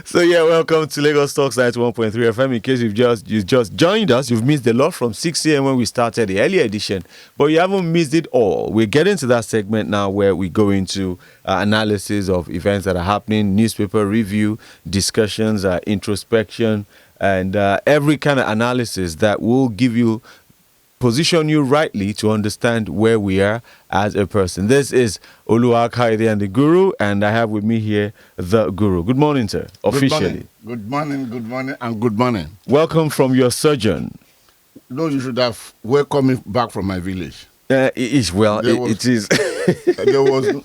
So yeah, welcome to Lagos Talks 91.3 FM. In case you've just joined us, you've missed a lot from 6 a.m. when we started the earlier edition, but you haven't missed it all. We're getting to that segment now where we go into analysis of events that are happening, newspaper review, discussions, introspection, and every kind of analysis that will give you position you rightly to understand where we are as a person. This is Kayode the Guru, and I have with me here the Guru. Good morning, sir. Officially. Good morning, and good morning. Welcome from your surgeon. No, you should have welcomed me back from my village. It is it is.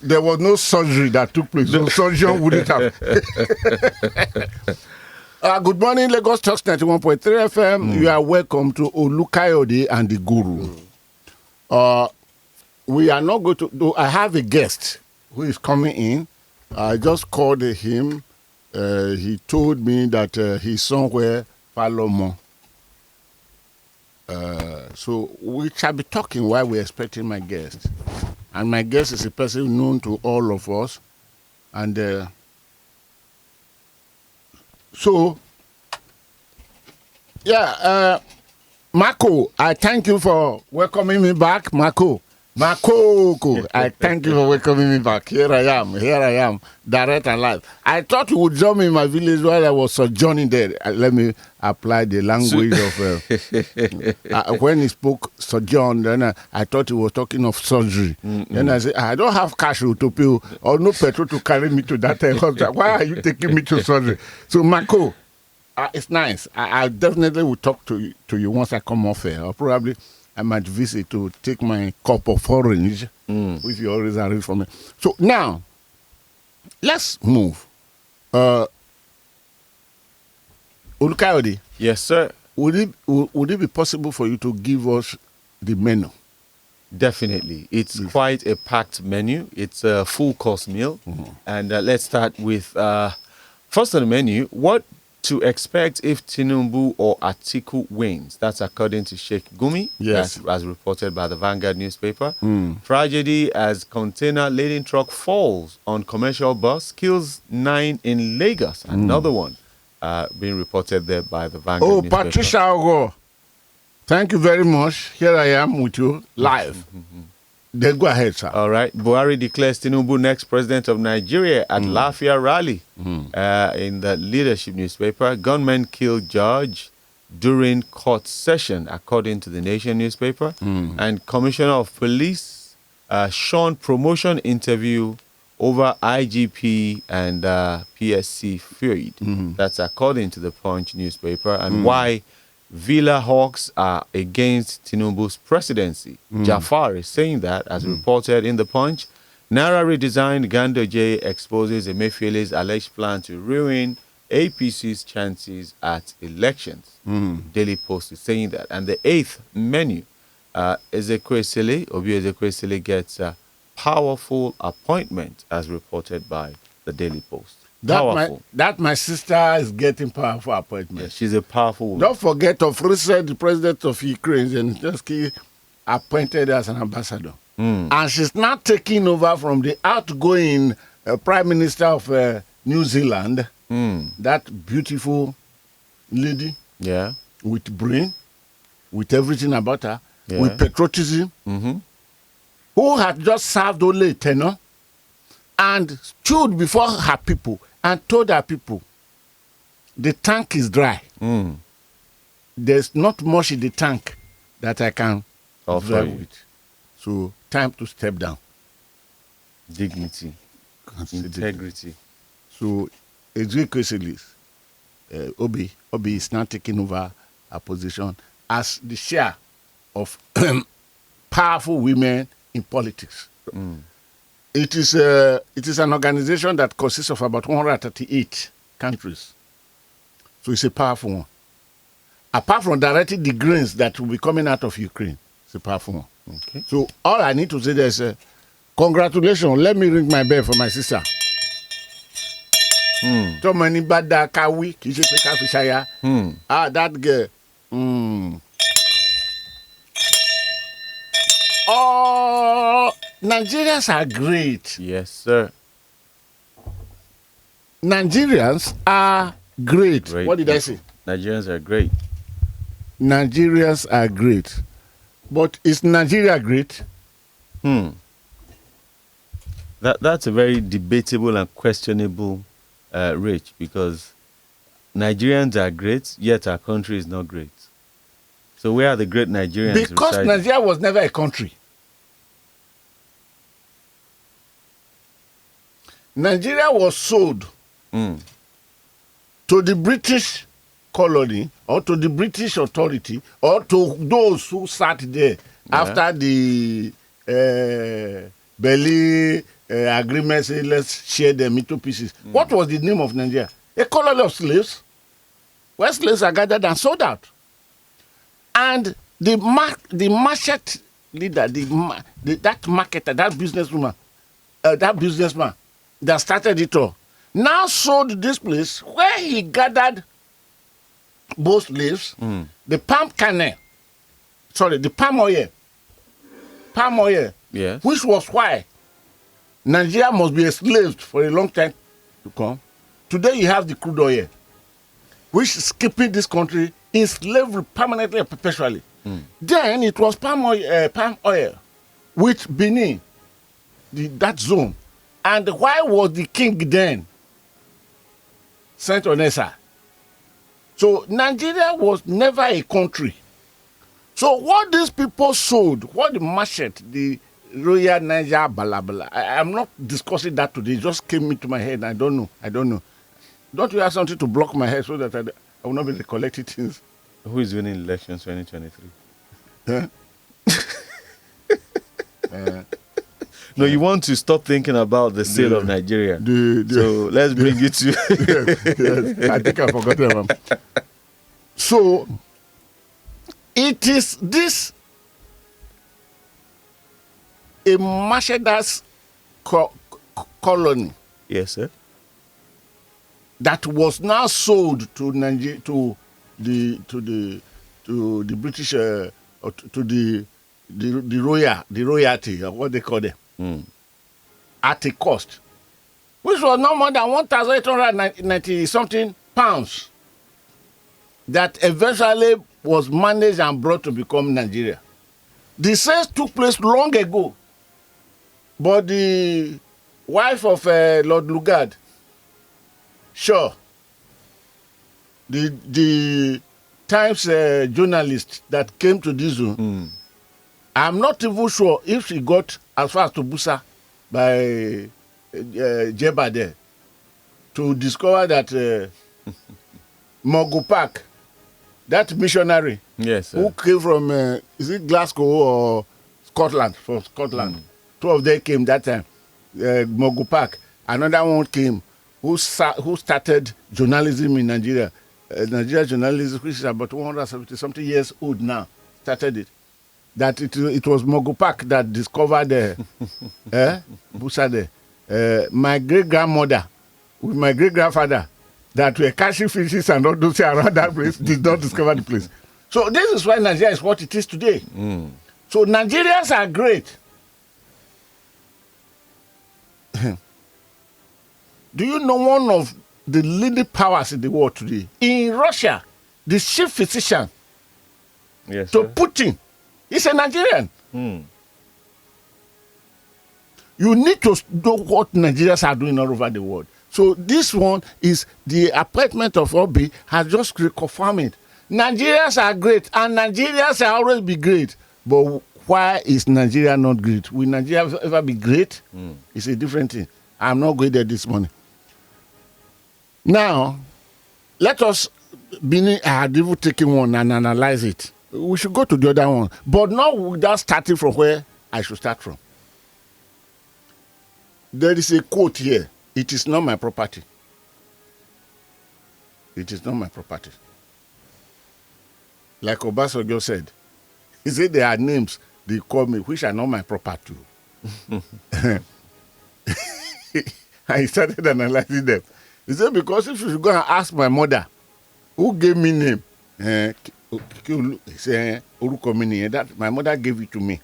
there was no surgery that took place. No surgeon wouldn't have. Good morning, Lagos Talks 91.3 FM. You are welcome to Kayode and the Guru. We are not going to do. I have a guest who is coming in. I just called him. He told me that he's somewhere, Palomo. So we shall be talking while we're expecting my guest. And my guest is a person known to all of us. And Marco, I thank you for welcoming me back, Marco, I thank you for welcoming me back. Here I am, direct and live. I thought you would join me in my village while I was sojourning there. Let me apply the language of when he spoke sojourn. Then I thought he was talking of surgery. Then I said, I don't have cash to pay or no petrol to carry me to that hospital. Why are you taking me to surgery? So Marco, it's nice. I definitely will talk to you once I come off here. Or probably I might visit to take my cup of orange, which you always arrange for me. So now, let's move. Kayode. Yes, sir. Would it be possible for you to give us the menu? Definitely. It's quite a packed menu. It's a full course meal. And let's start with first on the menu, what to expect if Tinubu or Atiku wins. That's according to Sheikh Gumi, yes, as reported by the Vanguard newspaper. Tragedy as container-laden truck falls on commercial bus, kills 9 in Lagos. Another one being reported there by the Vanguard newspaper. Patricia Ogo, thank you very much. Here I am with you live. Then go ahead, sir. All right. Buhari declares Tinubu next president of Nigeria at Lafia rally. In the leadership newspaper, gunmen killed judge during court session, according to the Nation newspaper. And Commissioner of Police shun promotion interview over IGP and PSC feud. That's according to the Punch newspaper. And why Villa Hawks are against Tinubu's presidency. Jaafar is saying that, as reported in the Punch. Naira Redesign, Ganduje exposes Emefiele's alleged plan to ruin APC's chances at elections. Daily Post is saying that. And the 8th menu, Ezekwesili gets a powerful appointment, as reported by the Daily Post. That my sister is getting powerful appointment. Yes, she's a powerful woman. Don't forget of recent the president of Ukraine, Zelensky, appointed as an ambassador. And she's not taking over from the outgoing prime minister of New Zealand, that beautiful lady, with brain, with everything about her, with patriotism, who had just served only a tenure, and stood before her people and told her people, the tank is dry. There's not much in the tank that I can drive with. So, time to step down. Dignity, integrity. So, Ezekwesili, Obi is now taking over a position as the chair of powerful women in politics. It is an organization that consists of about 138 countries. So it's a powerful one. Apart from directing the grains that will be coming out of Ukraine, it's a powerful one. Okay. So all I need to say is congratulations. Let me ring my bell for my sister. That girl. Oh, Nigerians are great. Yes, sir. Nigerians are great. What did I say? Nigerians are great. Nigerians are great. But is Nigeria great? That's a very debatable and questionable Rich, because Nigerians are great, yet our country is not great. So where are the great Nigerians? Because residing? Nigeria was never a country. Nigeria was sold to the British colony or to the British authority or to those who sat there after the Berlin agreement, say let's share them into pieces. What was the name of Nigeria? A colony of slaves, where slaves are gathered and sold out. And the market leader, that marketer, that businessman that started it all, now sold this place where he gathered both slaves, the palm oil, Yes. which was why Nigeria must be enslaved for a long time to come. Today you have the crude oil, which is keeping this country in slavery permanently and perpetually. Then it was palm oil with Benin, that zone. And why was the king then Saint Onessa? So Nigeria was never a country. So what these people sold, what the merchant, the Royal Niger Balabala, I'm not discussing that today. It just came into my head. I don't know. Don't you have something to block my head so that I will not be recollecting things? Who is winning elections 2023? No, you want to stop thinking about the sale of Nigeria. So let's bring it to... yes, I think I forgot that. So it is this a merchandise colony. Yes, sir. That was now sold to Nigeria, to the British, to the royalty, or what they call them, at a cost, which was no more than 1,890 something pounds. That eventually was managed and brought to become Nigeria. The sales took place long ago, but the wife of Lord Lugard, sure, the Times journalist that came to this zone, I'm not even sure if she got as far as to Busa by Jeba there to discover that Mogu Park, that missionary, yes, sir, who came from, is it Glasgow or Scotland? From Scotland. Two of them came that time. Mogu Park. Another one came who started journalism in Nigeria. Nigeria journalism, which is about 170-something years old now, started it. That it was Mogu Park that discovered Busa there. My great-grandmother with my great-grandfather that were catching fishes and all those around that place did not discover the place. So this is why Nigeria is what it is today. So Nigerians are great. Do you know one of the leading powers in the world today? In Russia, the chief physician yes, to sir, Putin is a Nigerian. You need to know what Nigerians are doing all over the world. So this one is the appointment of Obi has just reconfirmed it. Nigerians are great, and Nigerians will always be great. But why is Nigeria not great? Will Nigeria ever be great? It's a different thing. I'm not going there this morning. Now, let us, I had even taken one and analyze it. We should go to the other one, but not without starting from where I should start from. There is a quote here. It is not my property. It is not my property. Like Obasanjo said, he said there are names they call me which are not my property. And he started analyzing them. He said, because if you go and ask my mother, who gave me name? He said, that my mother gave it to me.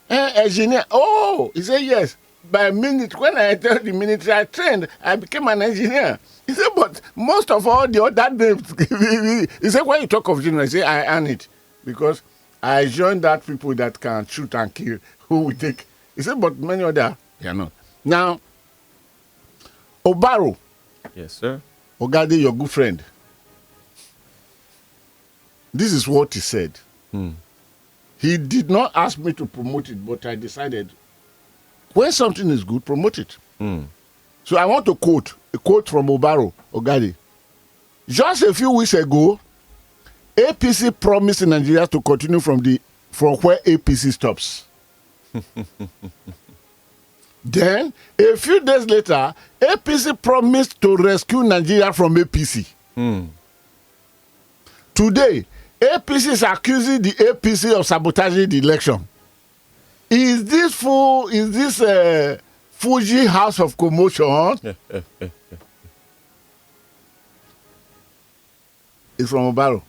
Engineer, oh, he said, yes. by minute, when I entered the military, I trained, I became an engineer. He said, but most of all the other names, he said, when you talk of general, he said, I earn it. Because I joined that people that can shoot and kill, who will take. He said, but many other, they are not. Now, Obaro. Yes, sir. Ogade, your good friend. This is what he said. He did not ask me to promote it, but I decided when something is good, promote it. So I want to quote a quote from Obaro Ogade. Just a few weeks ago, APC promised Nigeria to continue from where APC stops. Then, a few days later, APC promised to rescue Nigeria from APC. Today, APC is accusing the APC of sabotaging the election. Is this Fuji house of commotion? It's from Obaro.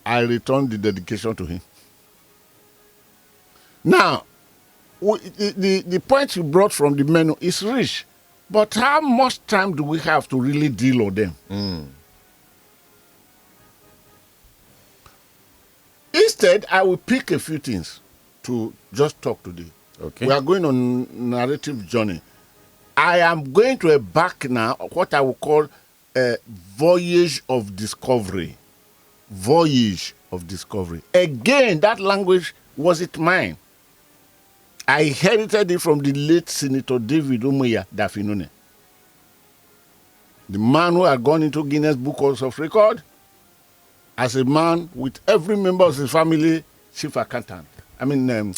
I return the dedication to him. Now, the point you brought from the menu is rich, but how much time do we have to really deal with them? Instead, I will pick a few things to just talk today. Okay. We are going on narrative journey. I am going to embark now what I will call a voyage of discovery. Voyage of discovery. Again, that language wasn't mine. I inherited it from the late Senator David Umuya Dafinone, the man who had gone into Guinness Book of Record as a man with every member of his family chief accountant. I mean,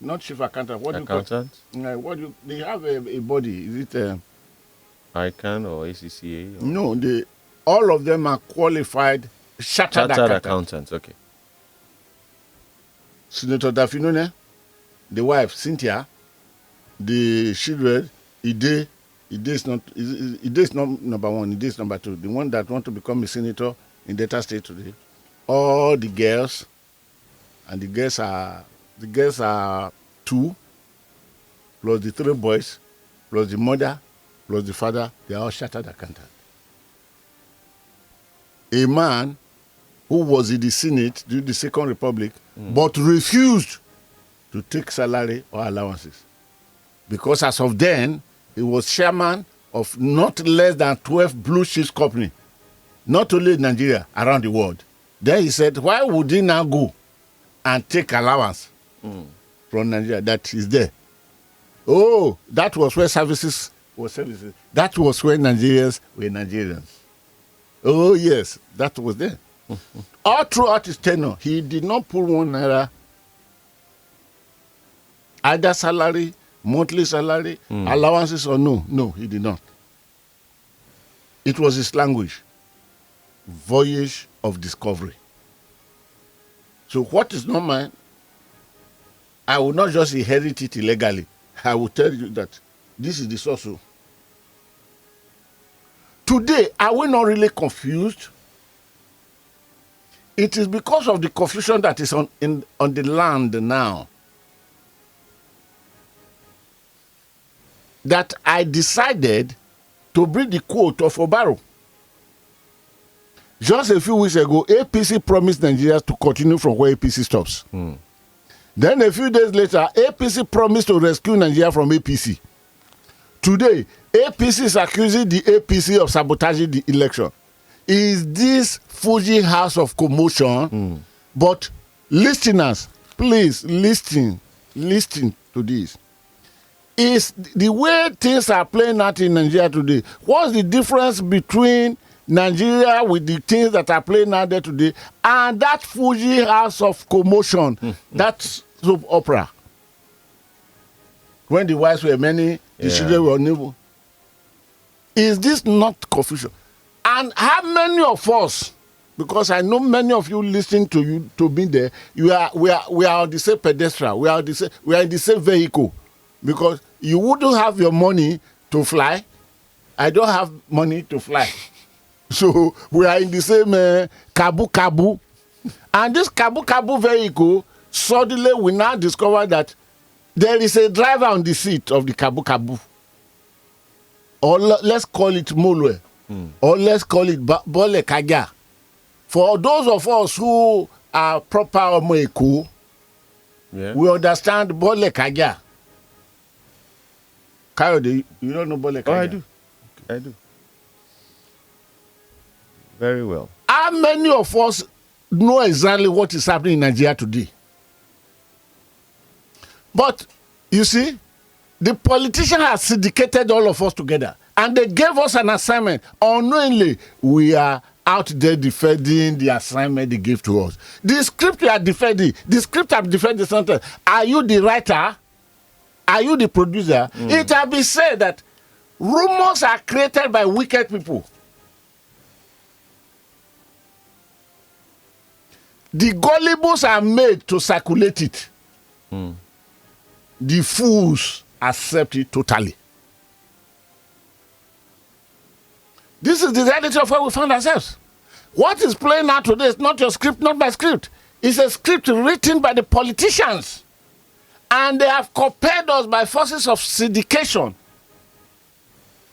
not chief accountant. What accountant? Do you call? What do you? They have a body. Is it? ICANN or ACCA? Or? No, all of them are qualified chartered accountants. Okay. Senator Dafinone, the wife Cynthia, the children, Ide is not number one. Ide is number two. The one that want to become a senator in Delta State today. All the girls, and the girls are two, plus the three boys, plus the mother, plus the father. They are all chartered accountants. A man who was in the Senate during the Second Republic, but refused to take salary or allowances. Because as of then, he was chairman of not less than 12 blue chips company, not only in Nigeria, around the world. Then he said, why would he now go and take allowance from Nigeria that is there? Oh, that was where services were services. That was where Nigerians were Nigerians. Oh, yes, that was there. All throughout his tenure, he did not pull 1 naira, either salary, monthly salary, allowances or no. No, he did not. It was his language. Voyage of discovery. So what is not mine, I will not just inherit it illegally. I will tell you that this is the source. Today, are we not really confused? It is because of the confusion that is on the land now that I decided to bring the quote of Obaro. Just a few weeks ago, APC promised Nigeria to continue from where APC stops. Then a few days later, APC promised to rescue Nigeria from APC. Today, APC is accusing the APC of sabotaging the election. Is this Fuji house of commotion? But listeners, please listen to this. Is the way things are playing out in Nigeria today, what's the difference between Nigeria with the things that are playing out there today and that Fuji house of commotion, that soap opera? When the wives were many, the children were new. Is this not confusion? And how many of us, because I know many of you listening to me there, we are on the same pedestrian, we are in the same vehicle, because you wouldn't have your money to fly. I don't have money to fly. So we are in the same kabu. And this kabu vehicle, suddenly we now discover that there is a driver on the seat of the Kabu Kabu. Or let's call it Molwe. Or let's call it Bole Kaga. For those of us who are proper Omoeku, we understand Bole Kaga. Kayode, you don't know Bole Kaga? Oh, I do. Very well. How many of us know exactly what is happening in Nigeria today? But, you see, the politician has syndicated all of us together. And they gave us an assignment. Unknowingly, we are out there defending the assignment they gave to us. The script you are defending, the script I'm defending something. Are you the writer? Are you the producer? It has been said that rumors are created by wicked people. The gullibles are made to circulate it. The fools accept it totally. This is the reality of where we find ourselves. What is playing out today is not your script, not my script. It's a script written by the politicians. And they have compared us by forces of syndication.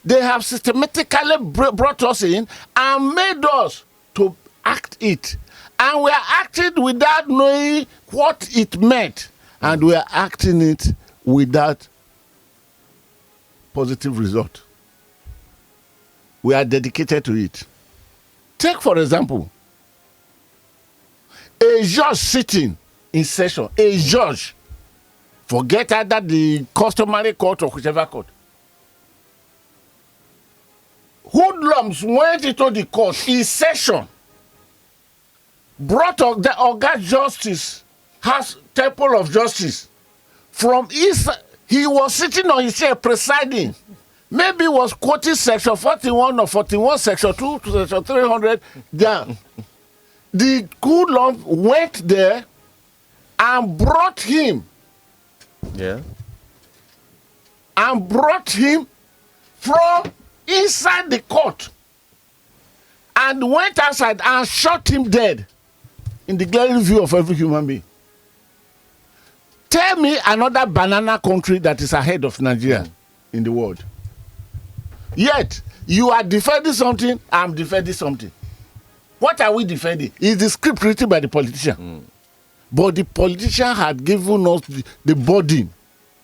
They have systematically brought us in and made us to act it. And we are acting without knowing what it meant. And we are acting it without positive result. We are dedicated to it. Take, for example, a judge sitting in session, a judge, forget either the customary court or whichever court. Hoodlums went into the court in session, brought the Oga Justice, has Temple of Justice. From his, he was sitting on his chair presiding. Maybe he was quoting section 41 or 41, section 2 to section 300 down. The hoodlum went there and brought him. Yeah. And brought him from inside the court and went outside and shot him dead in the glaring view of every human being. Tell me another banana country that is ahead of Nigeria in the world. Yet, you are defending something, I'm defending something. What are we defending? Is the script written by the politician. But the politician had given us the burden,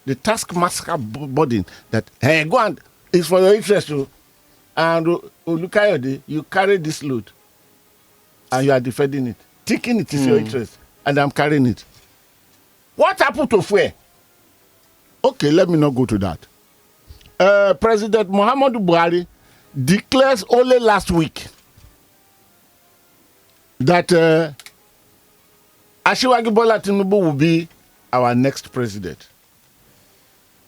the taskmaster burden, that, hey, go and, it's for your interest too. And Kayode, you carry this load, and you are defending it. Thinking it is your interest, and I'm carrying it. What happened to Fue? Okay, let me not go to that. President Muhammadu Buhari declares only last week that Asiwaju Bola Tinubu will be our next president.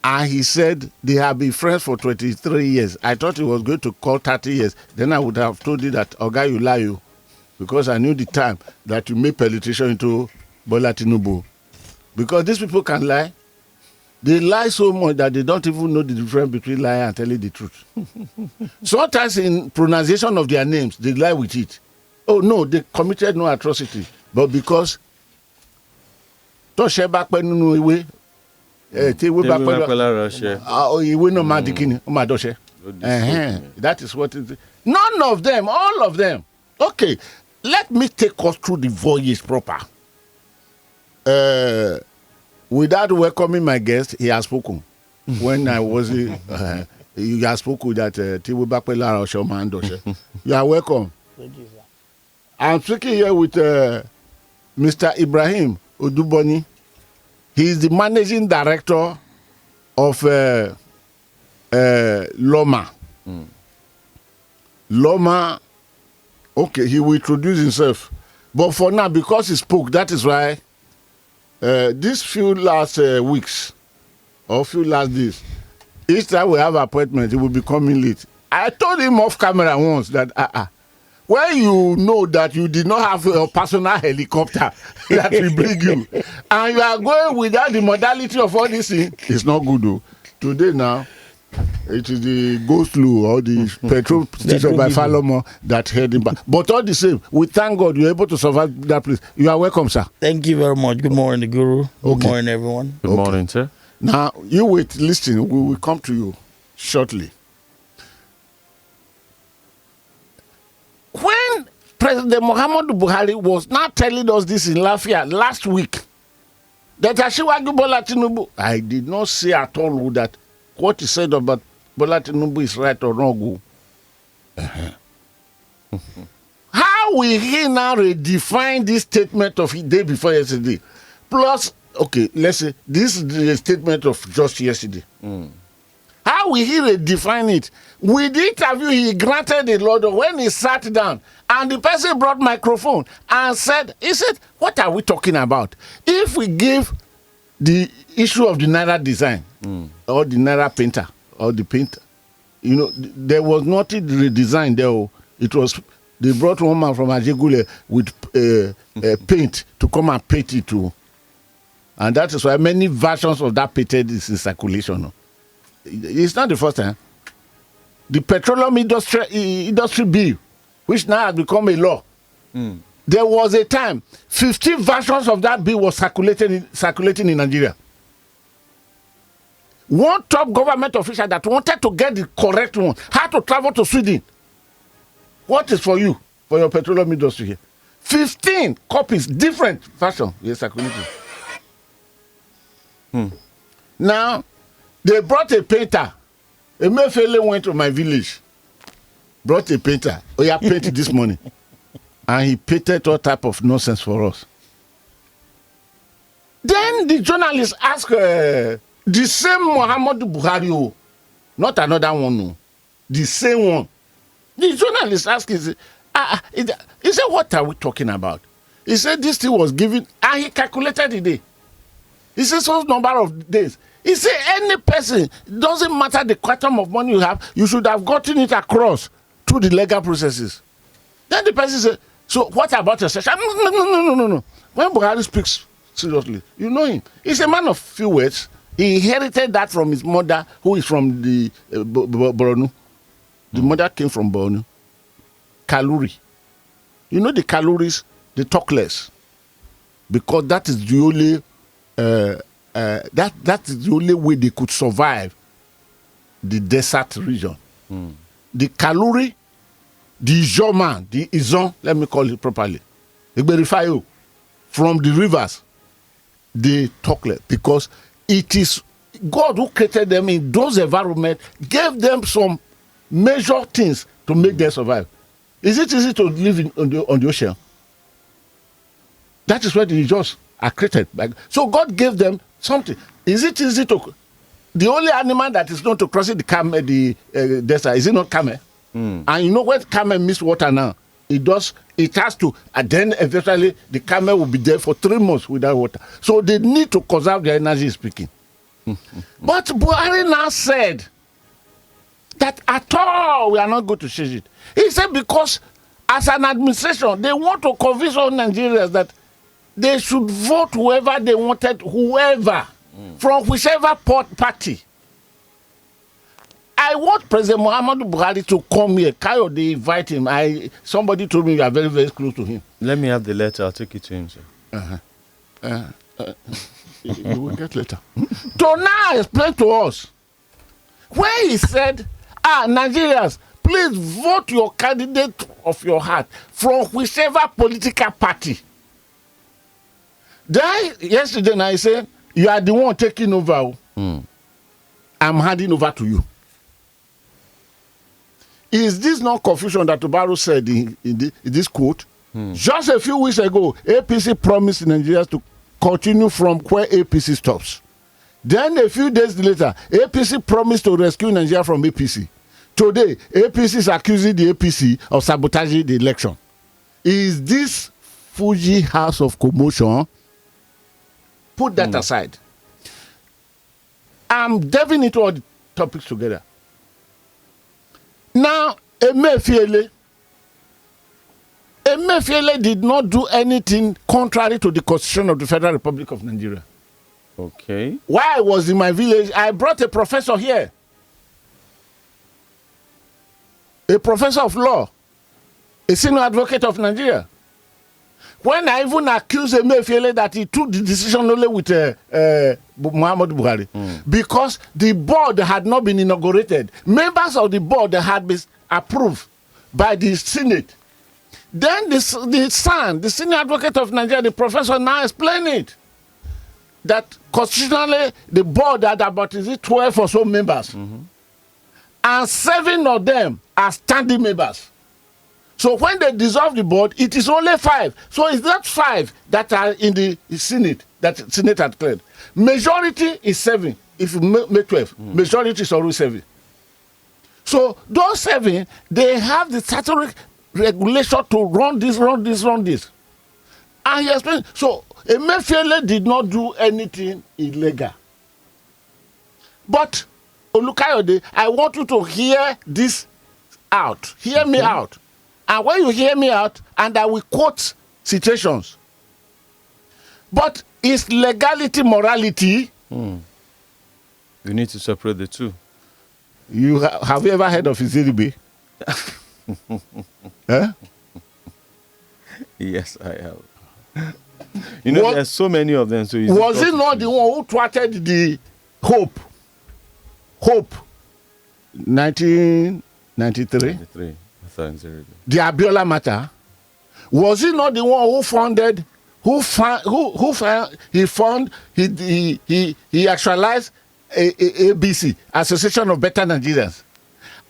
And he said they have been friends for 23 years. I thought he was going to call 30 years. Then I would have told you that, Oga, you lie you. Because I knew the time that you made penetration into Bola Tinubu. Because these people can lie. They lie so much that they don't even know the difference between lying and telling the truth. Sometimes in pronunciation of their names, they lie with it. Oh, no, they committed no atrocity. But because that is what it is. None of them, all of them. Okay, let me take us through the voyage proper. Without welcoming my guest, he has spoken. When I was, he has spoken that you are welcome. Thank you, sir. I'm speaking here with Mr. Ibrahim Oduboni. He is the managing director of Loma. Loma, okay, he will introduce himself. But for now, because he spoke, that is why these few last weeks or few last days, each time we have appointment, he will be coming late. I told him off camera once that when you know that you did not have a personal helicopter that will bring you, and you are going without the modality of all this thing, it's not good though. Today now, it is the go-slow or the petrol station by Falomo that heard him back. But all the same, we thank God you're able to survive that place. You are welcome, sir. Thank you very much. Good morning, Guru. Good morning, everyone. Good morning, sir. Now, you wait, listen, we will come to you shortly. When President Muhammadu Buhari was now telling us this in Lafia last week, that Asiwaju Bola Tinubu, I did not say at all that what he said about Bola Tinubu is right or wrong. How will he now redefine this statement of the day before yesterday? Plus, okay, let's say this is the statement of just yesterday. How will he redefine it? With the interview, he granted a lot of when he sat down and the person brought microphone and said, what are we talking about? If we give the issue of the Naira design or the Naira painter or the painter, there was nothing redesigned there. It was, they brought one man from Ajegule with paint to come and paint it too. And that is why many versions of that painted is in circulation. It's not the first time. The petroleum industry bill, which now has become a law. There was a time 15 versions of that bill was circulating in Nigeria. One top government official that wanted to get the correct one had to travel to Sweden. What is for you, for your petroleum industry here? 15 copies, different versions, yes, circulating. Now, they brought a painter. Emefiele went to my village, brought a painter. Oh, yeah, painted this morning. And he painted all type of nonsense for us. Then the journalist asked the same Muhammadu Buhari, not another one, no, the same one. The journalist asked, he said, what are we talking about? He said this thing was given, and he calculated the day. He said so number of days. He said any person, doesn't matter the quantum of money you have, you should have gotten it across through the legal processes. Then the person said, so what about your session? No. When Buhari speaks seriously, you know him. He's a man of few words. He inherited that from his mother, who is from the Borno. The mother came from Borno. Kaluri. You know the Kaluris, they talk less. Because that is the only that is the only way they could survive the desert region. The Kaluri, the Ijoman, the Izon, let me call it properly, Igberifayo, from the rivers, they talk less because it is God who created them in those environments, gave them some major things to make them survive. Is it easy to live on the ocean? That is where the Ijos are created. So God gave them something. Is it easy to... The only animal that is known to cross the desert, is it not camel? And you know when camel miss water now, it has to, and then eventually the camel will be there for 3 months without water. So they need to conserve their energy speaking. But Buhari now said that at all we are not going to change it. He said because as an administration, they want to convince all Nigerians that they should vote whoever they wanted, from whichever party. I want President Muhammadu Buhari to come here. Kayode invite him. Somebody told me you are very, very close to him. Let me have the letter. I'll take it to him, sir. You will get later. So now explain to us where he said, Nigerians, please vote your candidate of your heart from whichever political party. Then yesterday I said, you are the one taking over. I'm handing over to you. Is this not confusion that Obaro said in this quote? Just a few weeks ago, APC promised Nigerians to continue from where APC stops. Then a few days later, APC promised to rescue Nigeria from APC. Today, APC is accusing the APC of sabotaging the election. Is this Fuji house of commotion? Put that aside. I'm delving into all the topics together. Now, Emefiele did not do anything contrary to the Constitution of the Federal Republic of Nigeria. Okay. While I was in my village, I brought a professor here. A professor of law. A senior advocate of Nigeria. When I even accused Emefiele that he took the decision only with Muhammad Buhari, because the board had not been inaugurated. Members of the board had been approved by the Senate. Then the senior advocate of Nigeria, the professor, now explained it. That constitutionally, the board had about 12 or so members. And 7 of them are standing members. So when they dissolve the board, it is only 5. So it's not 5 that are in the Senate, that Senate had cleared. Majority is 7. If you make 12, majority is always 7. So those 7, they have the statutory regulation to run this. And he explained, so Emefiele did not do anything illegal. But, Olukayode, I want you to hear this out. Hear me out. And when you hear me out, and I will quote situations. But is legality morality? You need to separate the two. Have you ever heard of Iziribe? Yes, I have. You know, there's so many of them. So was he not the one who thwarted the Hope? 1993. The Abiola matter. Was he not the one who funded? He actualized ABC, Association of Better Nigerians,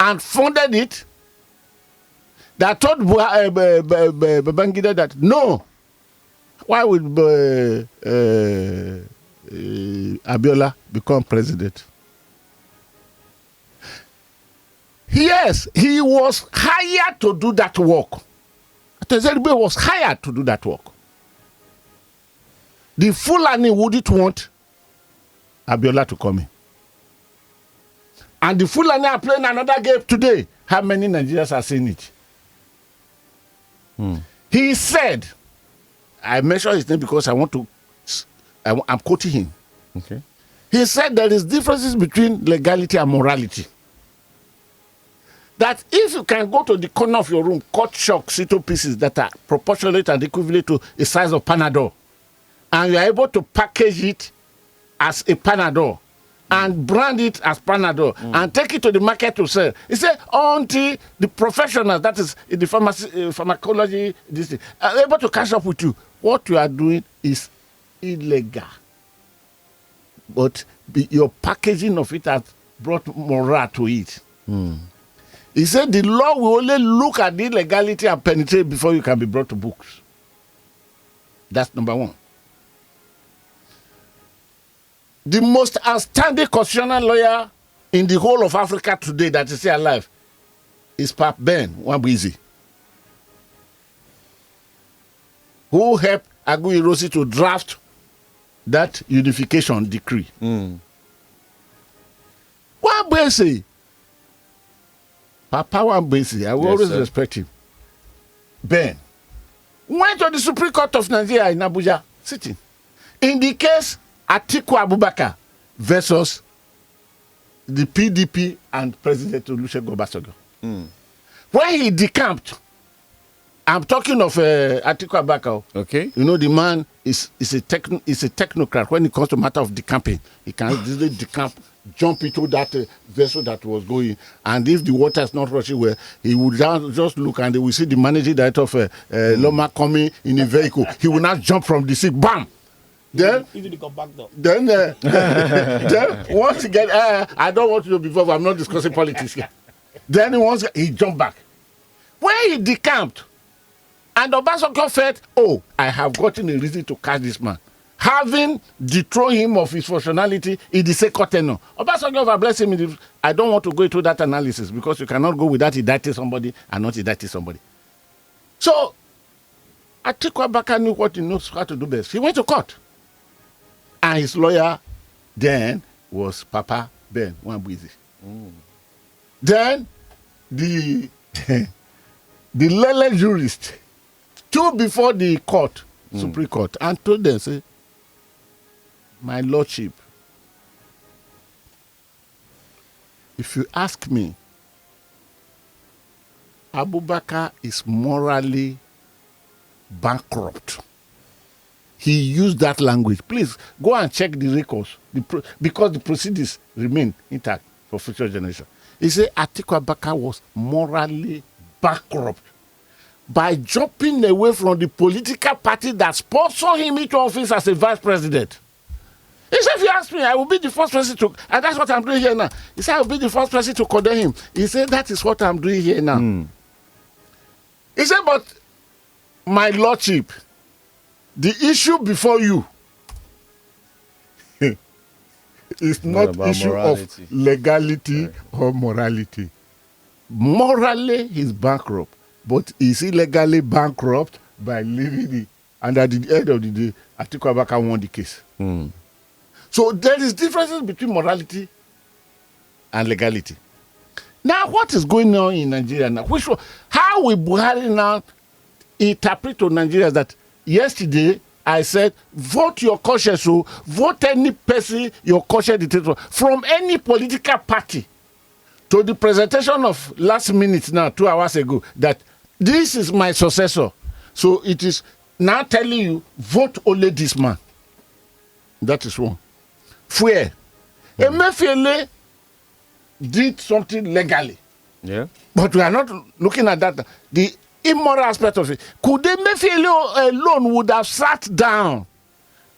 and funded it. That told Babangida that no. Why would Abiola become president? Yes, he was hired to do that work. Ezekwesili was hired to do that work. The Fulani wouldn't want Abiola to come in. And the Fulani are playing another game today. How many Nigerians are seeing it? He said, I mention his name because I'm quoting him. Okay. He said there is differences between legality and morality. That if you can go to the corner of your room, cut shocks into pieces that are proportionate and equivalent to the size of Panadol, and you are able to package it as a Panadol and brand it as Panadol and take it to the market to sell. He said, until the professionals, that is in the pharmacology, are able to catch up with you, what you are doing is illegal. But your packaging of it has brought morale to it. He said the law will only look at the illegality and penetrate before you can be brought to books. That's number one. The most outstanding constitutional lawyer in the whole of Africa today that is still alive is Pap Ben Wambizi, who helped Agu Irosi to draft that unification decree. Wambizi, Papa Wambizi, I will always respect him. Ben went to the Supreme Court of Nigeria in Abuja, sitting. In the case Atiku Abubakar versus the PDP and President Olusegun Obasanjo. When he decamped, I'm talking of Atiku Abubakar. Okay. You know, the man is a technocrat. When it comes to matter of decamping, he can easily decamp, jump into that vessel that was going. And if the water is not rushing well, he would just look and they will see the managing director of Loma coming in a vehicle. He will not jump from the seat, bam! Then once again, I don't want to know before, I'm not discussing politics here. Then he jumped back. When he decamped, and Obasanjo felt, oh, I have gotten a reason to catch this man. Having dethroned him of his functionality in the second tenure. Obasanjo bless him. I don't want to go into that analysis because you cannot go without indicting somebody and not indicting somebody. So, Atiku Abubakar knew what he knows how to do best. He went to court. And his lawyer then was Papa Ben Wambizi. Then the learned jurist stood before the court, Supreme Court, and told them, say, my lordship, if you ask me, Abubakar is morally bankrupt. He used that language. Please go and check the records because the proceedings remain intact for future generations. He said Atiku Abubakar was morally bankrupt by jumping away from the political party that sponsored him into office as a vice president. He said, if you ask me, I will be the first person to, and that's what I'm doing here now. He said, I will be the first person to condemn him. He said, that is what I'm doing here now. He said, but my lordship, the issue before you is not issue morality. Of legality or morality. Morally, he's bankrupt, but is he legally bankrupt by leaving it? And at the end of the day, Atiku Abubakar won the case. So there is differences between morality and legality. Now, what is going on in Nigeria now? How will Buhari now interpret to Nigeria that yesterday I said, vote your conscience, so vote any person your conscience dictates from any political party, to the presentation of last minute now, 2 hours ago, that this is my successor. So it is now telling you, vote only this man. That is one. Where Emefiele did something legally. Yeah. But we are not looking at that. The immoral aspect of it. Could Emefiele alone would have sat down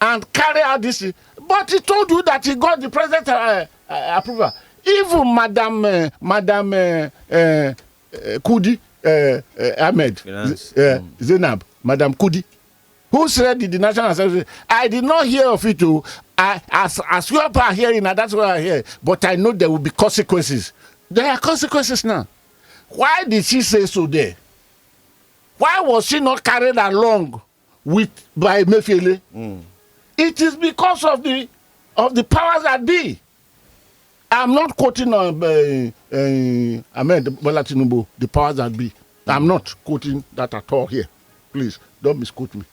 and carry out this? But he told you that he got the president approval. Even Madam Kudi Ahmed Zainab, Madam Kudi, who said in the National Assembly, I did not hear of it too. As you are hearing, that's what I hear. But I know there will be consequences. There are consequences now. Why did she say so there? Why was she not carried along by Emefiele? It is because of the powers that be. I'm not quoting Ahmed Bola Tinubu, the powers that be. I'm not quoting that at all here. Please, don't misquote me.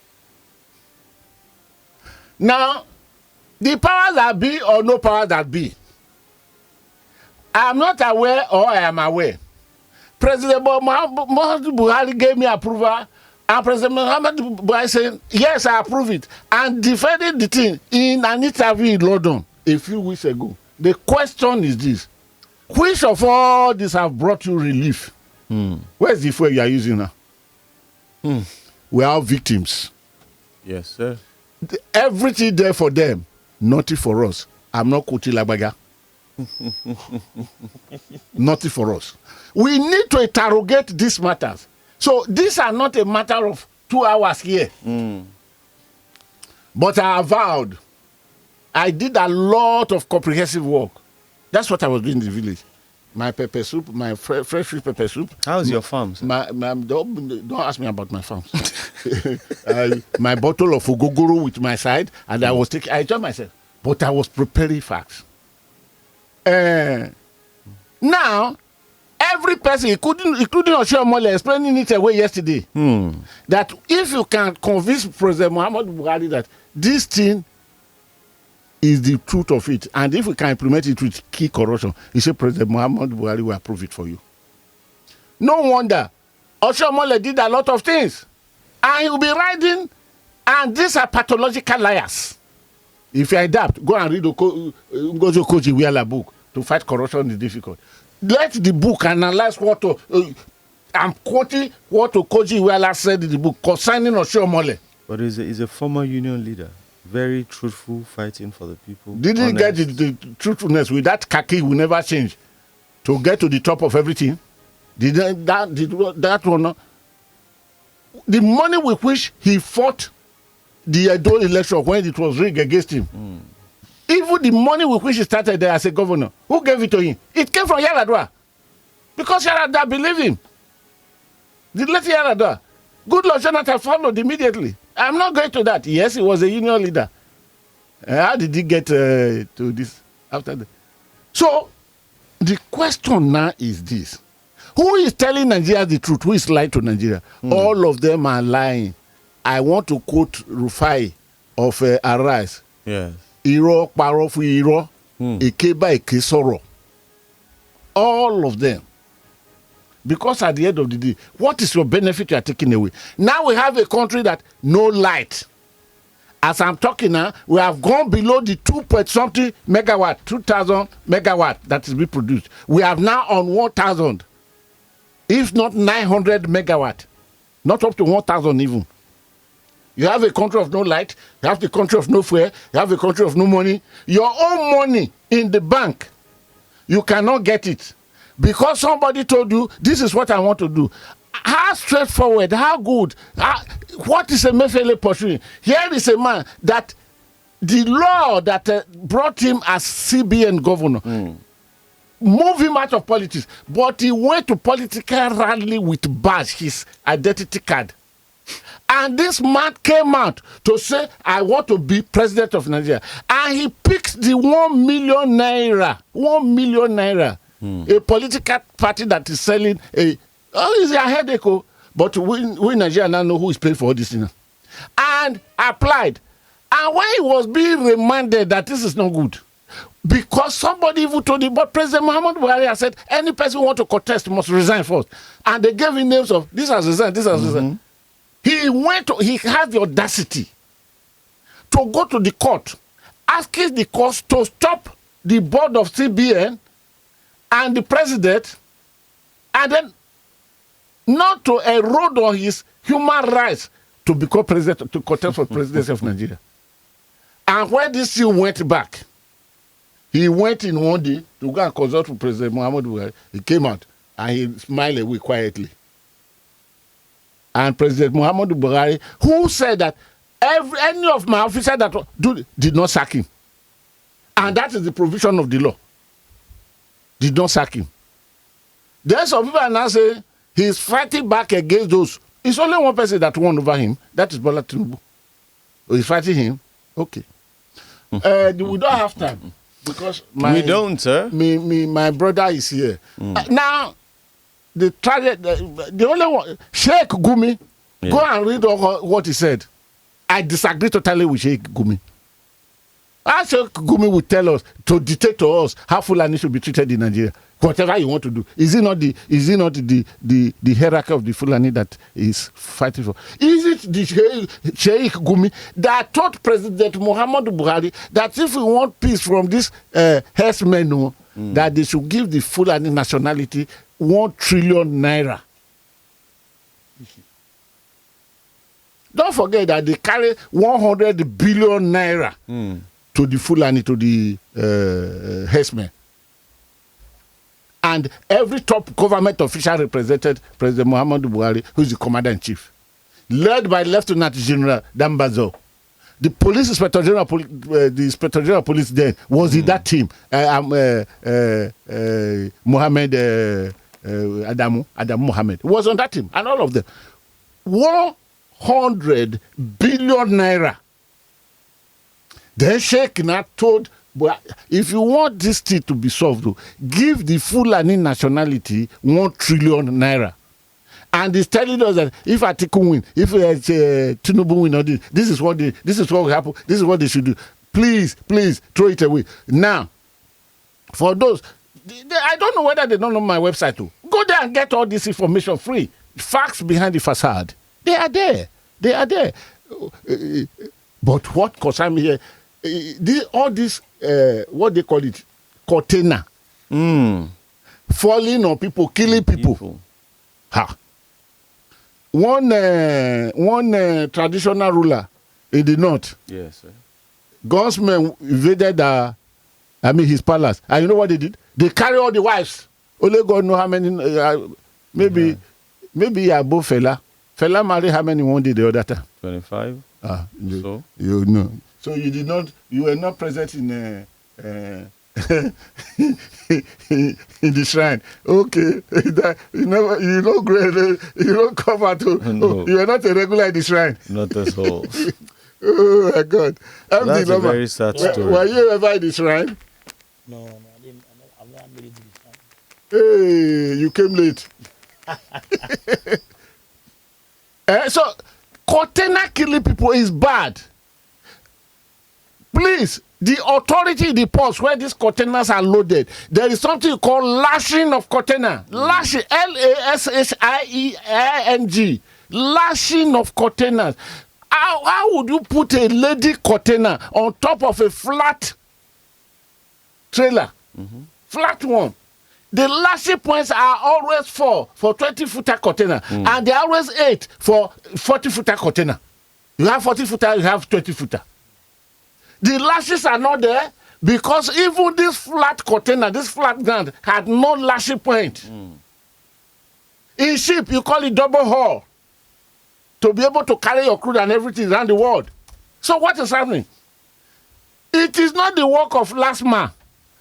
Now, the powers that be or no powers that be, I'm not aware or I am aware. President Muhammad Buhari gave me approval, and President Muhammad Buhari said, yes, I approve it, and defended the thing in an interview in London a few weeks ago. The question is this: which of all these have brought you relief? Where's the fuel you are using now? We are victims. Yes, sir. Everything there for them, nothing for us. I'm not quoting Labaga. Nothing for us. We need to interrogate these matters. So these are not a matter of 2 hours here. But I vowed. I did a lot of comprehensive work. That's what I was doing in the village. My pepper soup, my fresh fish pepper soup. How's your farm, sir? Don't ask me about my farms. My bottle of ogogoro with my side, and I enjoyed myself. But I was preparing facts. Now, every person, including Oshiomhole, explaining it away yesterday, that if you can convince President Muhammad Buhari that this thing is the truth of it, and if we can implement it with key corruption, he said President Muhammad Buhari will approve it for you. No wonder Oshiomhole did a lot of things, and he will be riding, and these are pathological liars. If you adapt, go and read Ngozi Okonjo-Iweala book. To fight corruption is difficult. Let the book analyze what I'm quoting what Okonjo-Iweala said in the book concerning Oshiomhole. But he's a former union leader, very truthful, fighting for the people. Didn't get the truthfulness with that khaki will never change to get to the top of everything. Did that one? The money with which he fought the Edo election when it was rigged against him. Even the money with which he started there as a governor, who gave it to him? It came from Yar'Adua. Because Yar'Adua believed him. The late Yar'Adua. Goodluck Jonathan followed immediately. I'm not going to that. Yes, he was a union leader. How did he get to this after that? So, the question now is this. Who is telling Nigeria the truth? Who is lying to Nigeria? All of them are lying. I want to quote Rufai of Arise. Yes. Irọ́ parọ́ fún irọ́, èké bá èké sọ̀rọ̀. All of them. Because at the end of the day, what is your benefit you are taking away? Now we have a country that no light. As I'm talking now, we have gone below the 2.something megawatt, 2,000 megawatt that is being produced. We have now on 1,000, if not 900 megawatt, not up to 1,000 even. You have a country of no light, you have the country of no fuel, you have a country of no money. Your own money in the bank, you cannot get it. Because somebody told you, this is what I want to do. How straightforward, how good, what is Emefiele pursuing? Here is a man that the law that brought him as CBN governor moved him out of politics, but he went to political rally with badge, his identity card. And this man came out to say, I want to be president of Nigeria. And he picked the 1 million naira, 1 million naira, a political party that is selling it's a headache, but we in Nigeria now know who is paying for all this thing. And applied. And when he was being reminded that this is not good, because somebody even told him, but President Muhammad Buhari has said, any person who wants to contest must resign first. And they gave him names of, this has resigned, this has resigned. He had the audacity to go to the court, asking the court to stop the board of CBN and the president, and then not to erode on his human rights to become president, to contest for presidency of Nigeria. And when this thing went back, he went in one day to go and consult with President Muhammad Buhari. He came out and he smiled away quietly. And President Muhammad Buhari, who said that any of my officers that did not sack him. And that is the provision of the law. Did not sack him. Then some people are now saying he's fighting back against those. It's only one person that won over him. That is Bola Tinubu. He's fighting him. Okay. We don't have time. Because we don't, sir. My brother is here. Now, the only one, Sheikh Gumi, go and read what he said. I disagree totally with Sheikh Gumi. Sheikh Gumi will tell us, to dictate to us how Fulani should be treated in Nigeria. Whatever you want to do. Is it not the hierarchy of the Fulani that is fighting for? Is it the Sheikh Gumi that told President Muhammad Buhari that if we want peace from this herdsmen, that they should give the Fulani nationality 1 trillion naira? Don't forget that they carry 100 billion naira to the Fulani, to the herdsmen. And every top government official represented President Muhammadu Buhari, who is the commander-in-chief, led by Lieutenant General Dambazo. The police inspector general, the inspector general of police then was in that team. Mohammed Adamu Mohammed was on that team, and all of them. 100 billion naira. Then Sheikh Nat told, but if you want this thing to be solved, give the Fulani nationality 1 trillion naira. And he's telling us that if Atiku win, if Tinubu win, this is what will happen. This is what they should do. Please throw it away. Now, for those, I don't know whether they don't know my website too. Go there and get all this information free. Facts behind the facade. They are there. But what concerns me here, all this, what they call it, container, falling on people, killing people. Ha. One traditional ruler in the north. Yes, sir. Gunmen invaded his palace. And you know what they did? They carry all the wives. Only God know how many. Maybe above Fela. Fela married how many one day the other time? 25. So you know. So you were not present in in the shrine. Okay. You don't come out to. No. You are not a regular in the shrine. Not at all. Oh my God. That's a very sad story. Were you ever in the shrine? No, I didn't. I'm not married to the shrine. Hey, you came late. So, container killing people is bad. Please, The authority in the ports where these containers are loaded, there is something called lashing of container. Lashing, Lashieng, lashing of containers. How would you put a lady container on top of a flat trailer? Flat one. The lashing points are always 4 for 20-footer container, and they're always 8 for 40-footer container. You have 40-footer, you have 20-footer. The lashes are not there because even this flat container, this flat ground, had no lashing point. In ship, you call it double hull to be able to carry your crude and everything around the world. So what is happening? It is not the work of LASMA,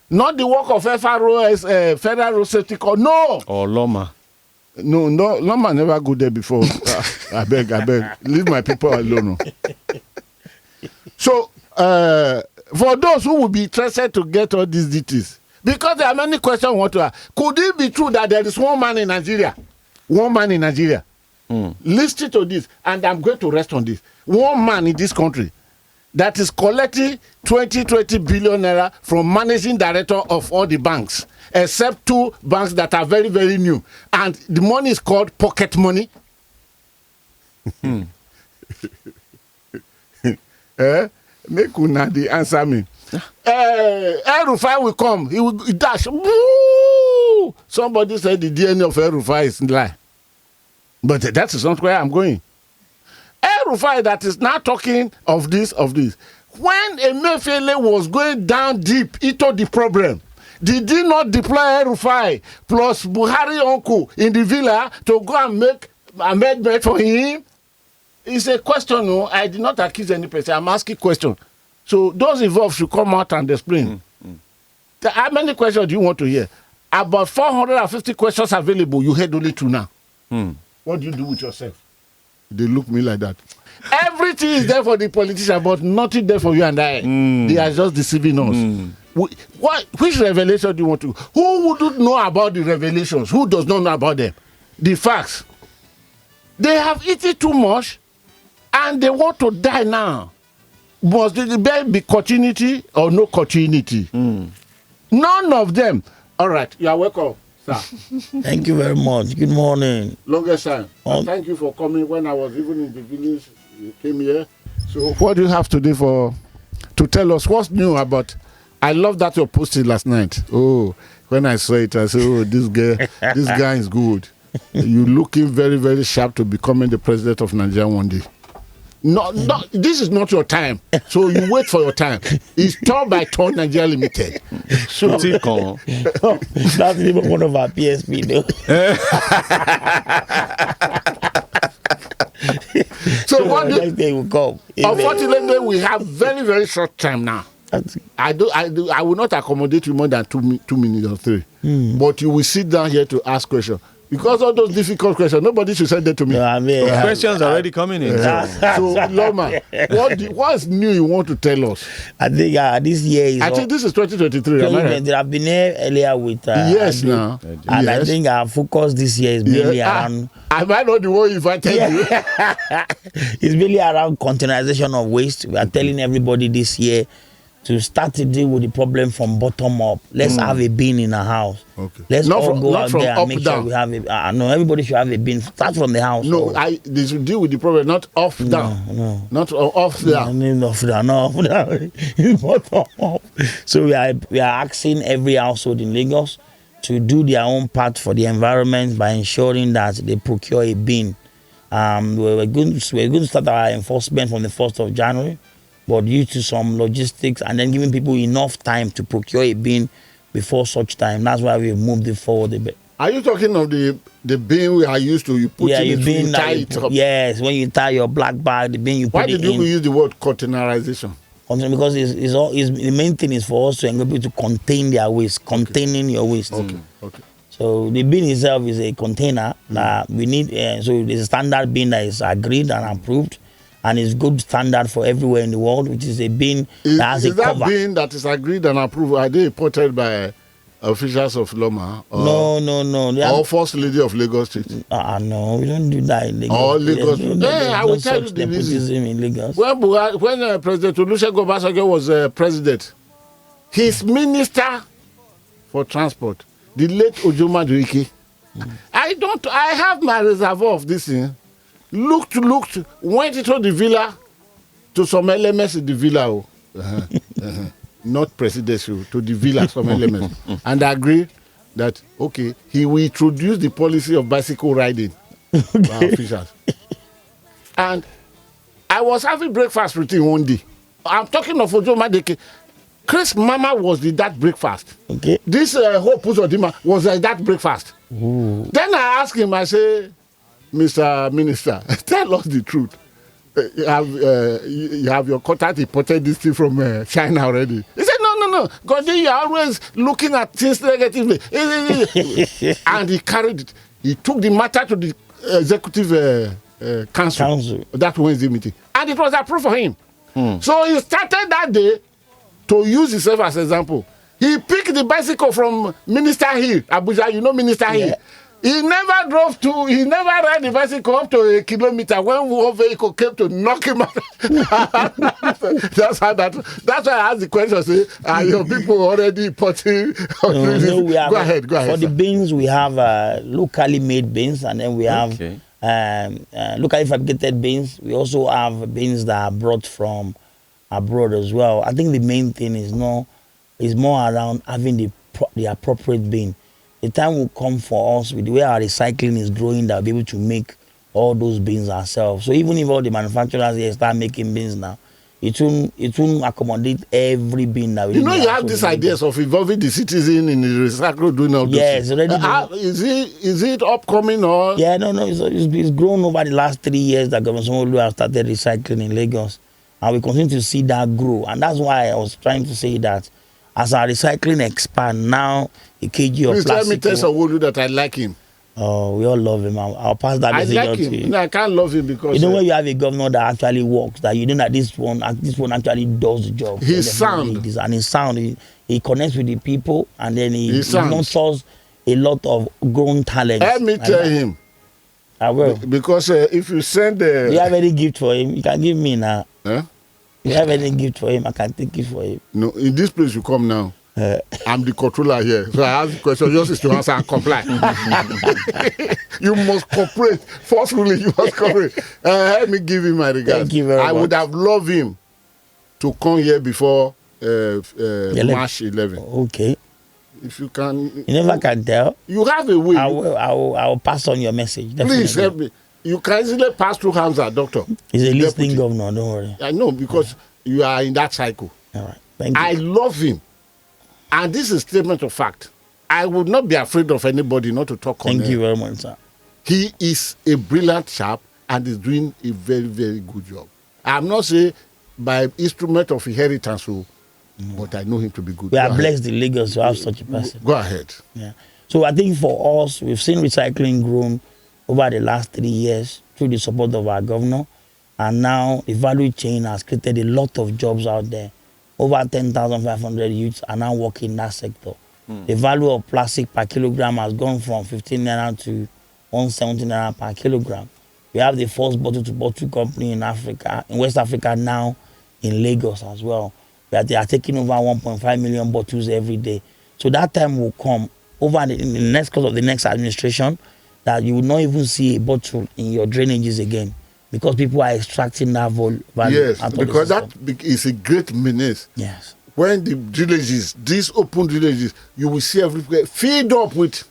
not the work of FROS, Federal Road Safety Corps. No. Or Loma. No, Loma never go there before. I beg. Leave my people alone. So, for those who will be interested to get all these details, because there are many questions I want to ask. Could it be true that there is one man in Nigeria? Listen to this, and I'm going to rest on this. One man in this country that is collecting 20 billion naira from managing director of all the banks, except 2 banks that are very, very new. And the money is called pocket money. Make Unadi answer me. El-Rufai will come. He will dash. Woo! Somebody said the DNA of El-Rufai is lie. But that is not where I'm going. El-Rufai that is now talking of this. When Emefiele was going down deep into the problem, did he not deploy El-Rufai plus Buhari uncle in the villa to go and make amendment for him? It's a question. No, I did not accuse any person. I'm asking question. So those involved should come out and explain. How many questions do you want to hear? About 450 questions available. You heard only 2 now. What do you do with yourself? They look me like that. Everything is there for the politician, but nothing there for you and I. They are just deceiving us. Which revelation do you want to? Who wouldn't know about the revelations? Who does not know about them? The facts. They have eaten too much, and they want to die now. Must there be continuity or no continuity? None of them. All right, you are welcome, sir. Thank you very much. Good morning. Longest time. Thank you for coming when I was even in the village. You came here. So what do you have today to tell us what's new about? I love that you posted last night. Oh, when I saw it, I said, oh, this guy is good. You're looking very, very sharp to becoming the president of Nigeria one day. No, this is not your time. So you wait for your time. It's turn by turn Nigeria Limited. So that's even one of our PSP though. So what day will come. Unfortunately, we have very, very short time now. I will not accommodate you more than 2 minutes or 3. But you will sit down here to ask questions. Because all those difficult questions, nobody should send them to me. No, questions are already coming in. So, Loma, what's new you want to tell us? I think this year is... I think this is 2023. I've been here earlier with... yes, now. And I think our focus this year is mainly around... Am I not the one you invited you? It's really around containerization of waste. We are telling everybody this year to start to deal with the problem from bottom up. Let's have a bin in a house. Okay. Let's all go out there and make sure we have a... no, everybody should have a bin. Start from the house. No, they should deal with the problem, not off down. No. Not off down. I mean off down, not off down. Bottom up. So we are asking every household in Lagos to do their own part for the environment by ensuring that they procure a bin. We're going to start our enforcement from the 1st of January. But due to some logistics and then giving people enough time to procure a bin before such time, that's why we've moved it forward a bit. Are you talking of the bin we are used to? You put in it, you tie it up. Yes, when you tie your black bag, the bin you put it in. Why did you use the word containerization? Because the main thing is for us to enable people to contain their waste, containing your waste. Okay. So the bin itself is a container that we need. So there's a standard bin that is agreed and approved. And it's good standard for everywhere in the world, which is a bin that has a cover. Is that bin that is agreed and approved, are they imported by officials of Loma? No. Or First Lady of Lagos State? No, we don't do that in Lagos. Or Lagos. I will tell you the reason. In Lagos. When President Olusegun Obasanjo was president, his minister for transport, the late Ojoma Duike, I have my reservoir of this thing. Looked, went into the villa to some elements in the villa. Not presidential, to the villa, some elements. And agreed that, okay, he will introduce the policy of bicycle riding by officials. And I was having breakfast with him one day. I'm talking of Ojoma Duike. Chris Mama was that breakfast. Okay. This Hope Uzodinma was that breakfast. Ooh. Then I asked him, I say, Mr. Minister, tell us the truth. You have your contact imported this thing from China already. He said, no. God, you're always looking at things negatively. And he carried it. He took the matter to the executive council that Wednesday meeting. And it was approved for him. So he started that day to use himself as an example. He picked the bicycle from Minister Hill, Abuja. You know Minister Hill. Yeah. He never ride the bicycle up to a kilometer when one vehicle came to knock him out. That's why I asked the question, say, are your people already putting? No, we have, go ahead. For the beans, we have locally made beans, and then we have locally fabricated beans. We also have beans that are brought from abroad as well. I think the main thing is more around having the appropriate bean. The time will come for us with the way our recycling is growing that we'll be able to make all those beans ourselves. So even if all the manufacturers here start making beans now, it won't accommodate every bean that we You have these ideas of involving the citizen in the recycle doing all this. Yes, already. Is it upcoming or? Yeah, no. It's grown over the last 3 years that Governor Sanwo-Olu has started recycling in Lagos. And we continue to see that grow. And that's why I was trying to say that as our recycling expand now, a kg of plastic. Please let me tell Sanwo-Olu that I like him. Oh, we all love him. I'll pass that message on to you. No, I can't love him because when you have a governor that actually works, that you know that this one actually does the job. He's sound. And he's sound. He connects with the people, and then he nurtures a lot of grown talent. Let me tell him. I will. Because if you send you have any gift for him, you can give me now. Huh? If you have any gift for him, I can take it for him. No, in this place you come now. I'm the controller here. So I ask the question, yours is to answer and comply. You must cooperate. Forcefully, you must cooperate. Let me give him my regards. Thank you very much. I would have loved him to come here before March 11. Okay. If you can. You never can tell. You have a way. I will pass on your message. Definitely. Please help me. You can easily pass through Hamza, doctor. He's a listening governor, don't worry. I know, because you are in that cycle. All right. Thank you. I love him. And this is a statement of fact. I would not be afraid of anybody not to talk on him. Thank you very much, sir. He is a brilliant chap and is doing a very, very good job. I'm not saying by instrument of inheritance, but I know him to be good. We are blessed in Lagos to have such a person. Go ahead. Yeah. So I think for us, we've seen recycling grown over the last 3 years through the support of our governor. And now the value chain has created a lot of jobs out there. Over 10,500 youths are now working in that sector. The value of plastic per kilogram has gone from 15 naira to 170 naira per kilogram. We have the first bottle-to-bottle company in Africa, in West Africa now, in Lagos as well. They are taking over 1.5 million bottles every day. So that time will come in the next course of the next administration, that you will not even see a bottle in your drainages again, because people are extracting that value. Yes, because that is a great menace. Yes. When the drainages, these open drainages, you will see everywhere filled up with.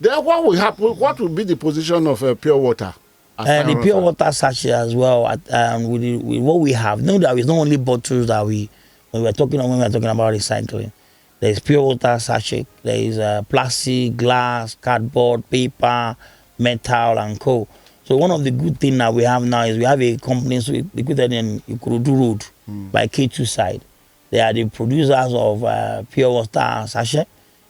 Then what will happen? What will be the position of pure water? The pure water sachet as well. With what we have, know that it's not only bottles that when we were talking about recycling. There is pure water sachet. There is plastic, glass, cardboard, paper, metal, and coal. So one of the good things that we have now is we have a company located in Ikorodu Road by K2 side. They are the producers of pure water sachet,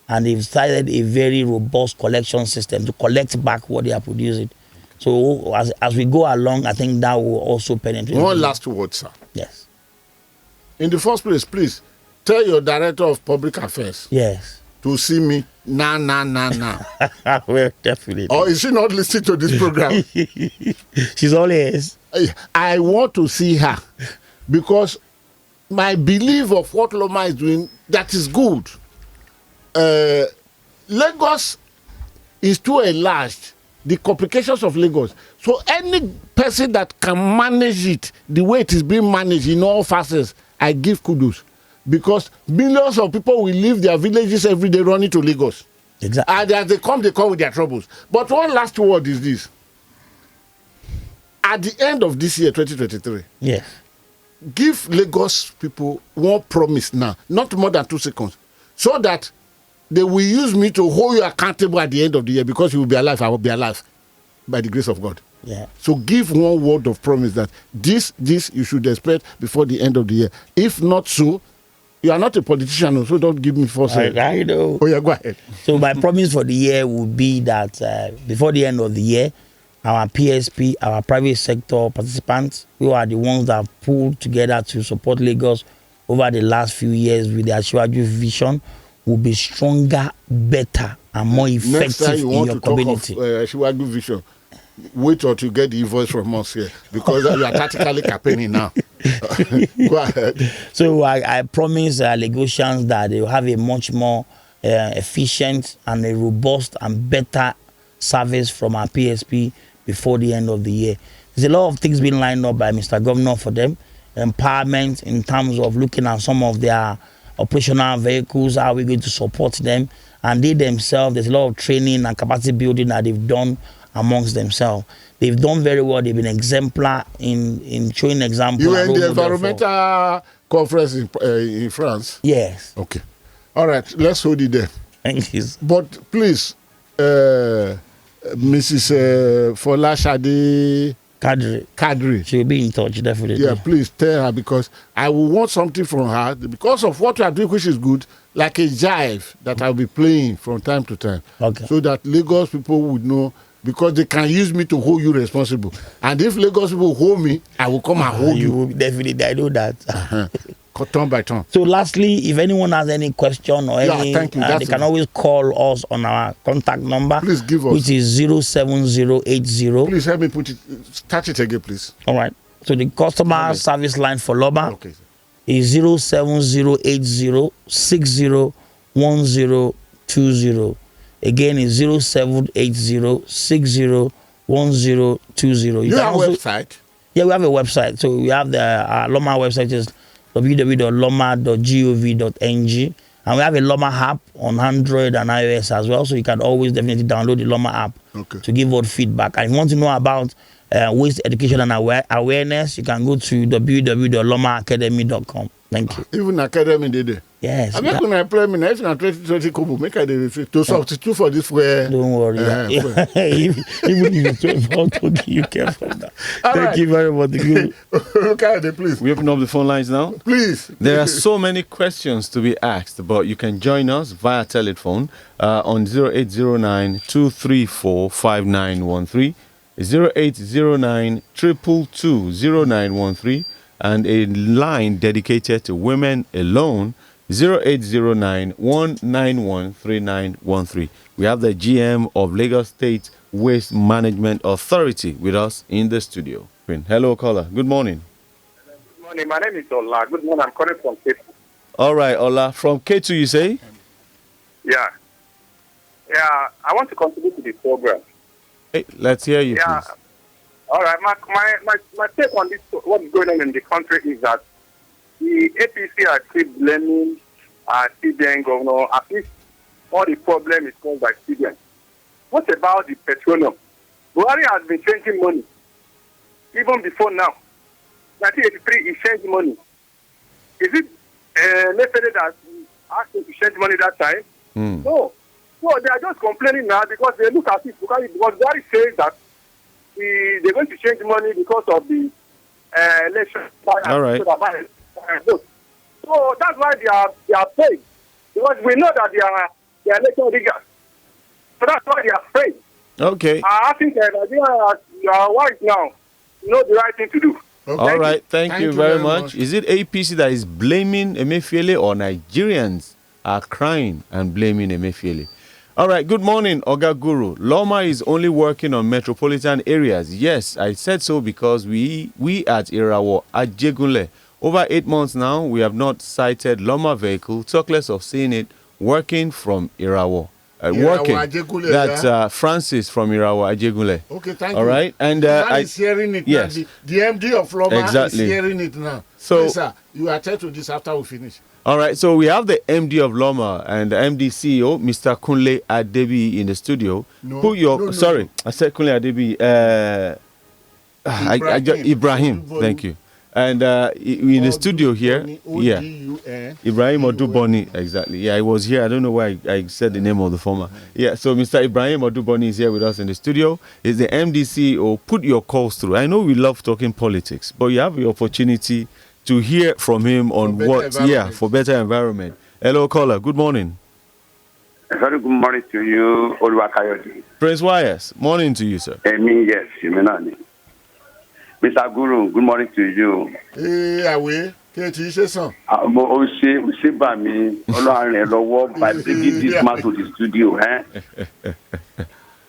and they've started a very robust collection system to collect back what they are producing. So as we go along, I think that will also penetrate. One last word, sir. Yes. In the first place, please tell your director of public affairs. Yes. to see me now. Well, definitely. Or is she not listening to this program? She's always. I want to see her because my belief of what Loma is doing, that is good. Lagos is too enlarged. The complications of Lagos. So any person that can manage it the way it is being managed in all facets, I give kudos. Because millions of people will leave their villages every day running to Lagos. Exactly. And as they come with their troubles. But one last word is this. At the end of this year, 2023, Yes. give Lagos people one promise now, not more than 2 seconds, so that they will use me to hold you accountable at the end of the year because you will be alive, I will be alive by the grace of God. Yeah. So give one word of promise that this you should expect before the end of the year. If not so, you are not a politician, so don't give me false. I know. Oh yeah, go ahead. So my promise for the year would be that before the end of the year, our PSP, our private sector participants, who are the ones that have pulled together to support Lagos over the last few years with the Asiwaju vision, will be stronger, better, and more effective in your community. Next time you want to talk of Asiwaju vision, wait until you get the invoice from us here because you are tactically campaigning now. Go ahead. So I promise Lagosians that they will have a much more efficient and a robust and better service from our PSP before the end of the year. There's a lot of things being lined up by Mr. Governor for them. Empowerment in terms of looking at some of their operational vehicles, how we're going to support them. And they themselves, there's a lot of training and capacity building that they've done amongst themselves. They've done very well. They've been exemplar in showing example. You were in the environmental conference in France? Yes. Okay. All right, let's hold it there. Thank you. But please, Mrs. Folashade Kadri. She'll be in touch, definitely. Yeah, please tell her because I will want something from her because of what you are doing, which is good, like a jive that I'll be playing from time to time. Okay. So that Lagos people would know because they can use me to hold you responsible. And if Lagos people hold me, I will come and hold you. Will definitely, I know that. Turn by turn. So lastly, if anyone has any question or any, thank you. they can always call us on our contact number. Please give us. Which is 07080. Please help me put it, start it again, please. All right. So the customer service line for Loba is 07080601020. Again, is 07080601020. You have a website? Yeah, we have a website. So we have the Loma website is www.loma.gov.ng, and we have a Loma app on Android and iOS as well. So you can always definitely download the Loma app to give out feedback. And if you want to know about waste education and awareness, you can go to www.lomaacademy.com. Thank you. Even academy did it. Yes. I mean, when I play, if you 20 kobo, make I to substitute for this where. Don't worry. Even if it's 12, you care for that. Thank you very much. Okay, please. We open up the phone lines now. Please. There are so many questions to be asked, but you can join us via telephone on 0809-234-5913, 0809-222-0913, and a line dedicated to women alone, 0809-191-3913. We have the GM of Lagos State Waste Management Authority with us in the studio. Hello, caller. Good morning. Good morning. My name is Ola. Good morning. I'm calling from K2. All right, Ola. From K2, you say? Yeah. Yeah, I want to contribute to the program. Hey, let's hear you, please. All right. My take on this, what is going on in the country is that the APC are still blaming CBN governor. At least all the problem is caused by CBN. What about the petroleum? Buhari has been changing money. Even before now. 1983, he changed money. Is it Emefiele that asked him to change money that time? No. So they are just complaining now because they look at it. Because Buhari says that they're going to change money because of the election. All right. So that's why they are afraid. Because we know that they are election riggers. So that's why they are afraid. Okay. I think Nigeria, you are wise now. You know the right thing to do. Okay. All right. Thank you very much. Is it APC that is blaming Emefiele or Nigerians are crying and blaming Emefiele. All right, good morning, Oga Guru. Loma is only working on metropolitan areas. Yes, I said so because we at Irawo, at Jegunle, over 8 months now, we have not sighted Loma vehicle, talk less of seeing it working from Irawo. Working. That's Francis from Irawo, Ajegunle. Okay, thank you. All right, and is hearing it yes. now. The MD of Loma exactly. is hearing it now. So, yes, sir, you attend to this after we finish. All right, so we have the MD of Loma and the MD CEO, Mr. Kunle Adebi, in the studio. Sorry, I said Kunle Adebi. Ibrahim, thank you. And in the studio here, Ibrahim Oduboni, exactly. Yeah, I was here. I don't know why I said the name of the former. Yeah, so Mr. Ibrahim Oduboni is here with us in the studio. He's the MD CEO. Put your calls through. I know we love talking politics, but you have the opportunity to hear from him on for better environment. Hello, caller. Good morning. Very good morning to you, Kayode. Prince Wires. Morning to you, sir. Yes, Mr. Guru, good morning to you. Can't you say so? By bringing this man to the studio,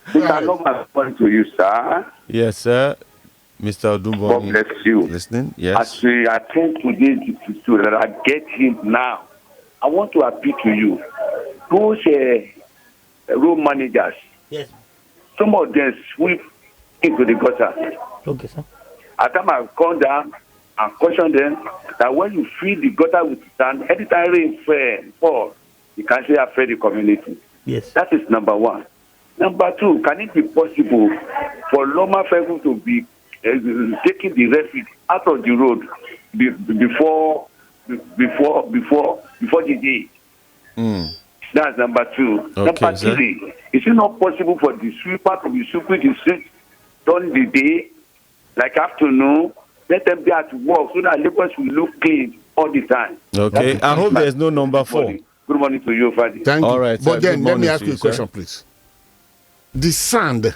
Mr. Morning to you, sir. Yes, sir. Mr. Oduboni. God bless you. Listening, yes. As we attend today's to that I get him now, I want to appeal to you. Those road managers, yes, some of them sweep into the gutter. Okay, sir. At time I've gone down and caution them that when you fill the gutter with sand, anytime rain fall, you can say affect the community. Yes. That is number one. Number two, can it be possible for Loma people to be taking the refuge out of the road before the day? That's number two. Okay, number three, is it not possible for the sweeper to be sweeping the street during the day, like afternoon? Let them be at work so that neighbors will look clean all the time. Okay, I hope there's no number 4. Good morning to you, Father. Thank you. All right, but then let me ask you a sir. question, please. The sand,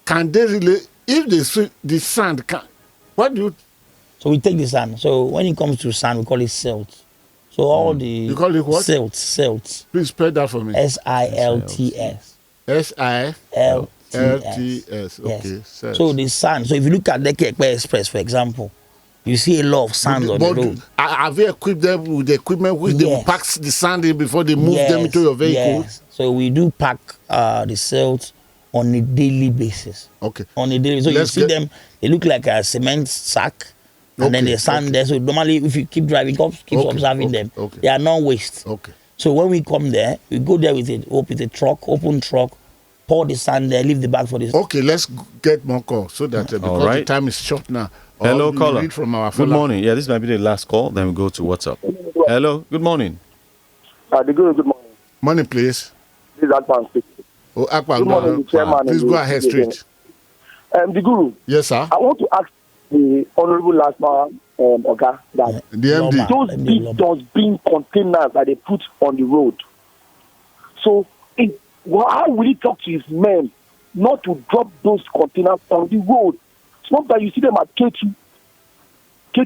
can they really, if they sweep the sand, what do you? So we take the sand. So when it comes to sand, we call it silt. So all the You call it what? Silt. Please spell that for me. SILTS. SILTS. Okay. Yes. So the sand. So if you look at the Ekpe Express, for example, you see a lot of sand on the road. Have you equipped them with the equipment which they pack the sand in before they move them into your vehicle? Yes. So we do pack the silt on a daily basis. Okay. On a daily. So you see them, they look like a cement sack. And then the sand there. So normally, if you keep driving, keep observing them. Okay. They are not waste. Okay. So when we come there, we go there with a truck, open truck, pour the sand there, leave the bag for this. Okay, let's get more calls so that because the time is short now. Hello, caller. Read from our good morning. Yeah, this might be the last call. Then we go to WhatsApp. Hello. Good morning. The Guru, good morning. Morning, please. This is Akpan speaking. Oh, Akpan, good morning, Chairman. Please go ahead straight. The Guru. Yes, sir. I want to ask the Honorable Lasma Oga that the MD. Those big dustbin containers that they put on the road. So, how will he talk to his men not to drop those containers on the road? Sometimes you see them at K2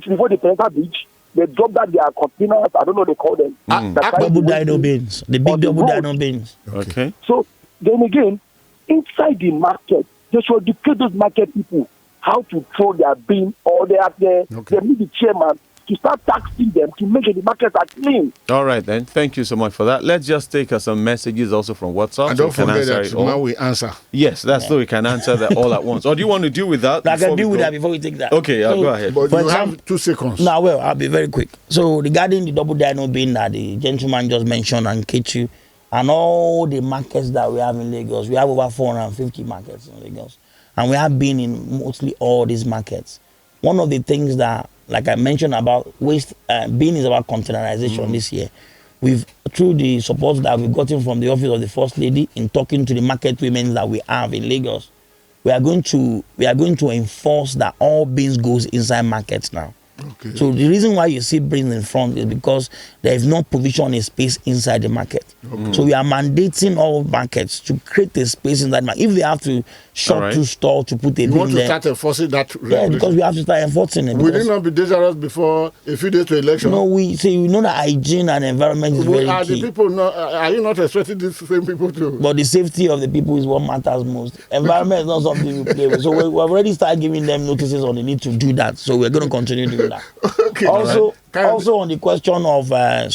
before they enter beach. They drop that their containers. I don't know what they call them. Double dino bins. The big double dino bins. Okay. So then again, inside the market, they should educate those market people how to throw their bin, or they need the chairman to start taxing them to make sure the markets are clean. All right, then. Thank you so much for that. Let's just take some messages also from WhatsApp. And don't forget that tomorrow we answer. Yes, that's so we can answer that all at once. Or do you want to deal with that? I can deal with that before we take that. Okay, go ahead. But you have 2 seconds. No, well, I'll be very quick. So regarding the double dino bin that the gentleman just mentioned and Ketu, and all the markets that we have in Lagos, we have over 450 markets in Lagos. And we have been in mostly all these markets. One of the things that, like I mentioned about waste, bin is about containerization this year. We've, through the support that we've gotten from the office of the First Lady in talking to the market women that we have in Lagos, we are going to enforce that all bins goes inside markets now. Okay. So the reason why you see bins in front is because there is no provision of space inside the market. So we are mandating all markets to create a space inside the market. If they have to shut two stores to put a You bin want to there, start enforcing that? yeah, because we have to start enforcing it. Will it not be dangerous before a few days to election? No, we know that hygiene and environment is very Are key. the people not? Are you not expecting these same people to? But the safety of the people is what matters most. Environment is not something you play with. So we've already started giving them notices on the need to do that. So we're going to continue doing that. Okay. Also on the question of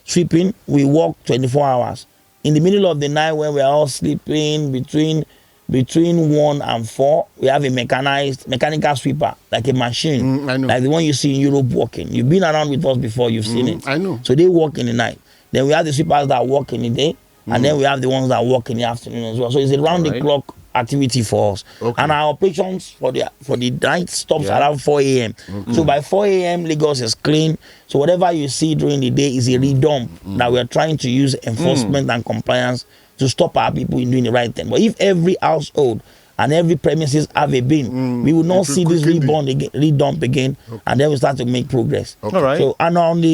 sweeping, we work 24 hours. In the middle of the night when we're all sleeping, between 1 and 4, we have a mechanical sweeper, like a machine, I know. like the one you see in Europe working. You've been around with us before, you've seen it. I know. So they work in the night. Then we have the sweepers that work in the day, and then we have the ones that work in the afternoon as well. So it's a round-the-clock activity for us. Okay. And our operations for the night stops around 4 a.m. So by 4 a.m., Lagos is clean. So whatever you see during the day is a redump that we are trying to use enforcement and compliance to stop our people in doing the right thing. But if every household and every premises have a bin, we will not see this redump again, and then we start to make progress. Okay. All right. So, and on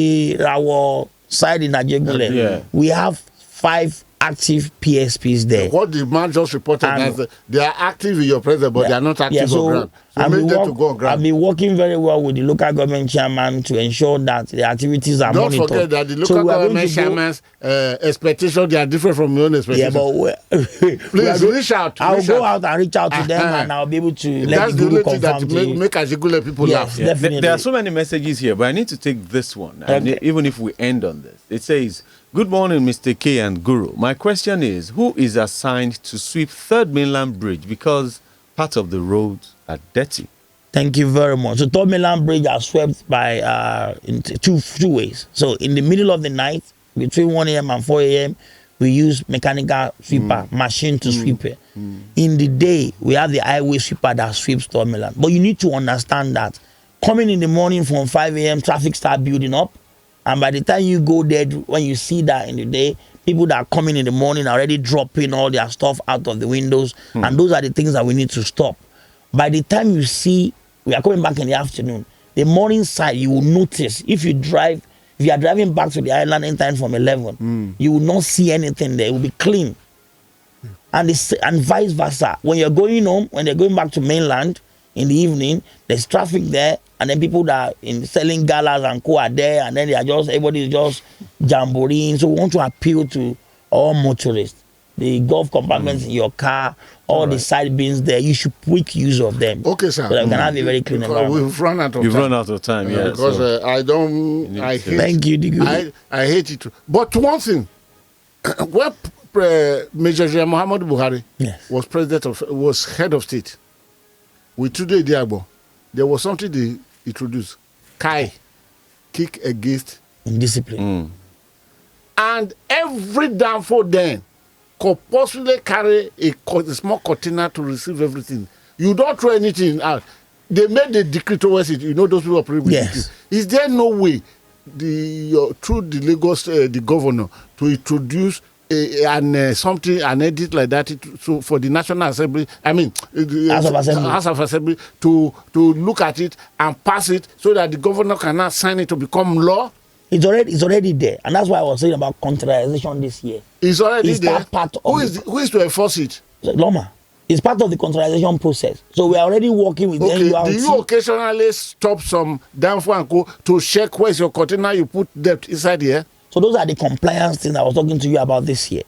our side in Ajegule, we have 5 active PSPs there. What the man just reported, that they are active in your presence, but they are not active on ground. So make them to go on ground. I've been working very well with the local government chairman to ensure that the activities are monitored. Don't forget that the local government chairman's expectations, they are different from your own expectations. Yeah, but please reach out. I'll go out and reach out to them, and I'll be able to let the Guru confirm to you. Make Ajegule people laugh. Yeah. There are so many messages here, but I need to take this one. And even if we end on this, it says, "Good morning, Mr. K and Guru. My question is, who is assigned to sweep Third Mainland Bridge because part of the roads are dirty?" Thank you very much. So Third Mainland Bridge are swept by in two ways. So in the middle of the night, between 1 a.m. and 4 a.m., we use mechanical sweeper machine to sweep it. In the day, we have the highway sweeper that sweeps Third Mainland. But you need to understand that coming in the morning from 5 a.m., traffic start building up. And by the time you go there, when you see that in the day, people that are coming in the morning are already dropping all their stuff out of the windows. And those are the things that we need to stop. By the time you see, we are coming back in the afternoon, the morning side, you will notice, if you are driving back to the island in time from 11, you will not see anything there. It will be clean. And vice versa. When you're going home, when they're going back to mainland in the evening, there's traffic there, and then people that are selling galas and co are there, and then everybody is just jamboreeing. So we want to appeal to all motorists. The golf compartments in your car, all the side bins there, you should make use of them. Okay, sir. So that we can have a very clean environment. We've run out of time. You've run out of time, yeah. Because I hate, thank you, Digu. I hate it too. But one thing, when Major General Muhammad Buhari was head of state, with Tunde Diagbo, there was something they introduced. Kick against indiscipline. And every downfall then could possibly carry a small container to receive everything. You don't throw anything out. They made the decree towards it. You know those people operate with Yes. decree. Is there no way through the Lagos, the governor, to introduce an edit like that so for the National Assembly, House of Assembly to look at it and pass it so that the governor cannot sign it to become law? It's already there, and that's why I was saying about contractualization this year. It's already there. That part of who is to enforce it? Loma. It's part of the contractualization process. So we are already working with Okay, NURT. do you occasionally stop some downfall and go to check where's your container you put debt inside here? So those are the compliance things I was talking to you about this year.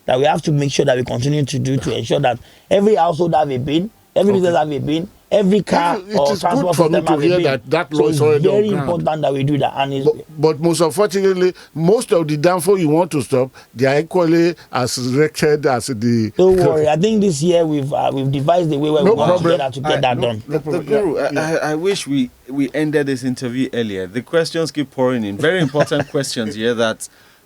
That we have to make sure that we continue to do to ensure that every household have a bin, every business have a bin, every car or transport system have a bin. That law is already very on ground. important that we do that. And but most unfortunately, most of the downfall you want to stop, they are equally as wretched as the. Don't worry. I think this year we've devised a way where we work together to get that done. The Guru, I wish we ended this interview earlier. The questions keep pouring in. Very important questions here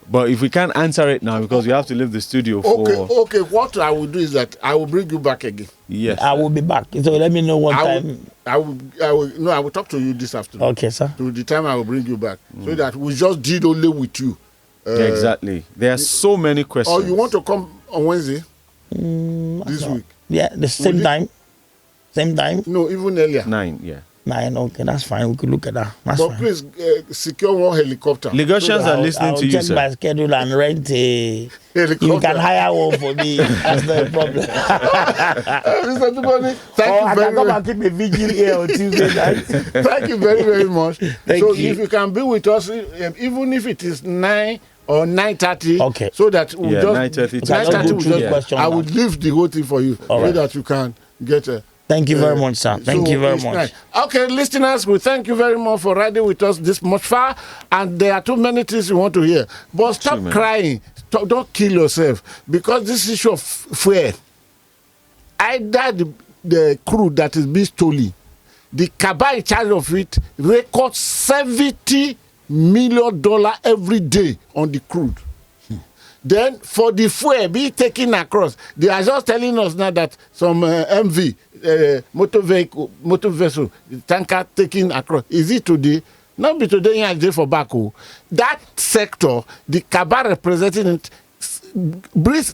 but if we can't answer it now because we have to leave the studio for... Okay, what I will do is that I will bring you back again. Yes. I will be back. So let me know what time. I will talk to you this afternoon. Okay, sir. To the time I will bring you back. So that we just deal only with you. Exactly. There are so many questions. Or you want to come on Wednesday? This week? Yeah, the same time. Same time? No, even earlier. 9, yeah. 9. Okay, that's fine. We could look at that. That's But fine. please secure one helicopter. Lagosians are listening I'll to you, check sir. my schedule and rent a. Helicopter. You can hire one for me. That's no problem. Mr. Tubani, thank Or you I very can come much. and keep a vigil here on Tuesday night. Thank you very, very much. Thank so you. if you can be with us, even if it is 9 or 9:30, Okay. so that we'll Yeah, just 9:30 to 9:30 10. we'll Go through just, question I now. would leave the whole thing for you, All so right. that you can get a. Thank you very much, sir. Thank you very it's much. nice. Okay, listeners, we thank you very much for riding with us this much far. And there are too many things you want to hear. But stop man. crying. Don't kill yourself. Because this issue of fuel, either the crew that is being stolen, the cabal in charge of it records $70 million every day on the crude. Then for the fuel being taken across, they are just telling us now that some MV motor vessel tanker taken across. Is it today? Not be today in day for Baku. That sector, the cabal representing it,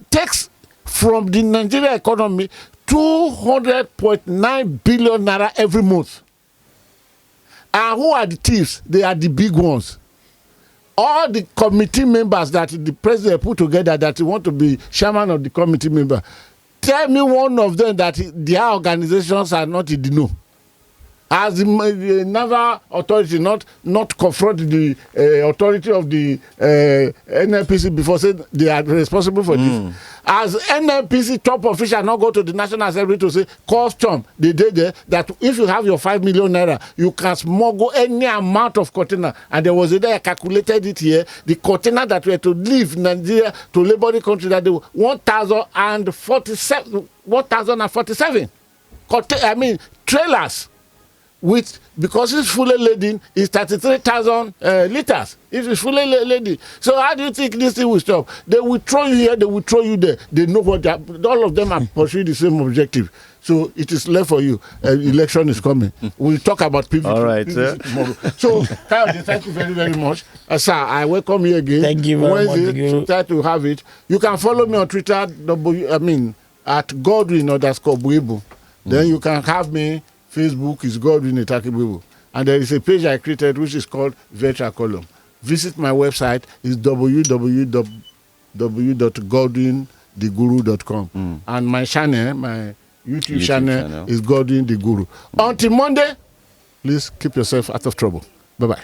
takes from the Nigeria economy 200.9 billion naira every month. And who are the thieves? They are the big ones. All the committee members that the president put together that he want to be chairman of the committee member, tell me one of them that their organizations are not in the know. As the naval authority not confront the authority of the NNPC before saying they are responsible for this. As NNPC top official not go to the National Assembly to say custom they did there that if you have your 5 million naira you can smuggle any amount of container, and there was a day I calculated it here, the container that were to leave Nigeria to neighboring country that they were 1,047 trailers. With because it's fully laden, it's 33,000 liters. If it's fully laden, so how do you think this thing will stop? They will throw you here, they will throw you there. They know what all of them are pursuing the same objective. So it is left for you. Election is coming. We'll talk about PVC. All right, PVC tomorrow. So Kayode, thank you very, very much, sir. I welcome you again. Thank you very Wednesday, much. try to have it. You can follow me on Twitter. at Godwin_Buebu. Then you can have me. Facebook is Godwin Atiku, and there is a page I created which is called Virtual Column. Visit my website, is www.godwintheguru.com, and my channel, my YouTube channel is Godwin The Guru. Until Monday, please keep yourself out of trouble. Bye bye.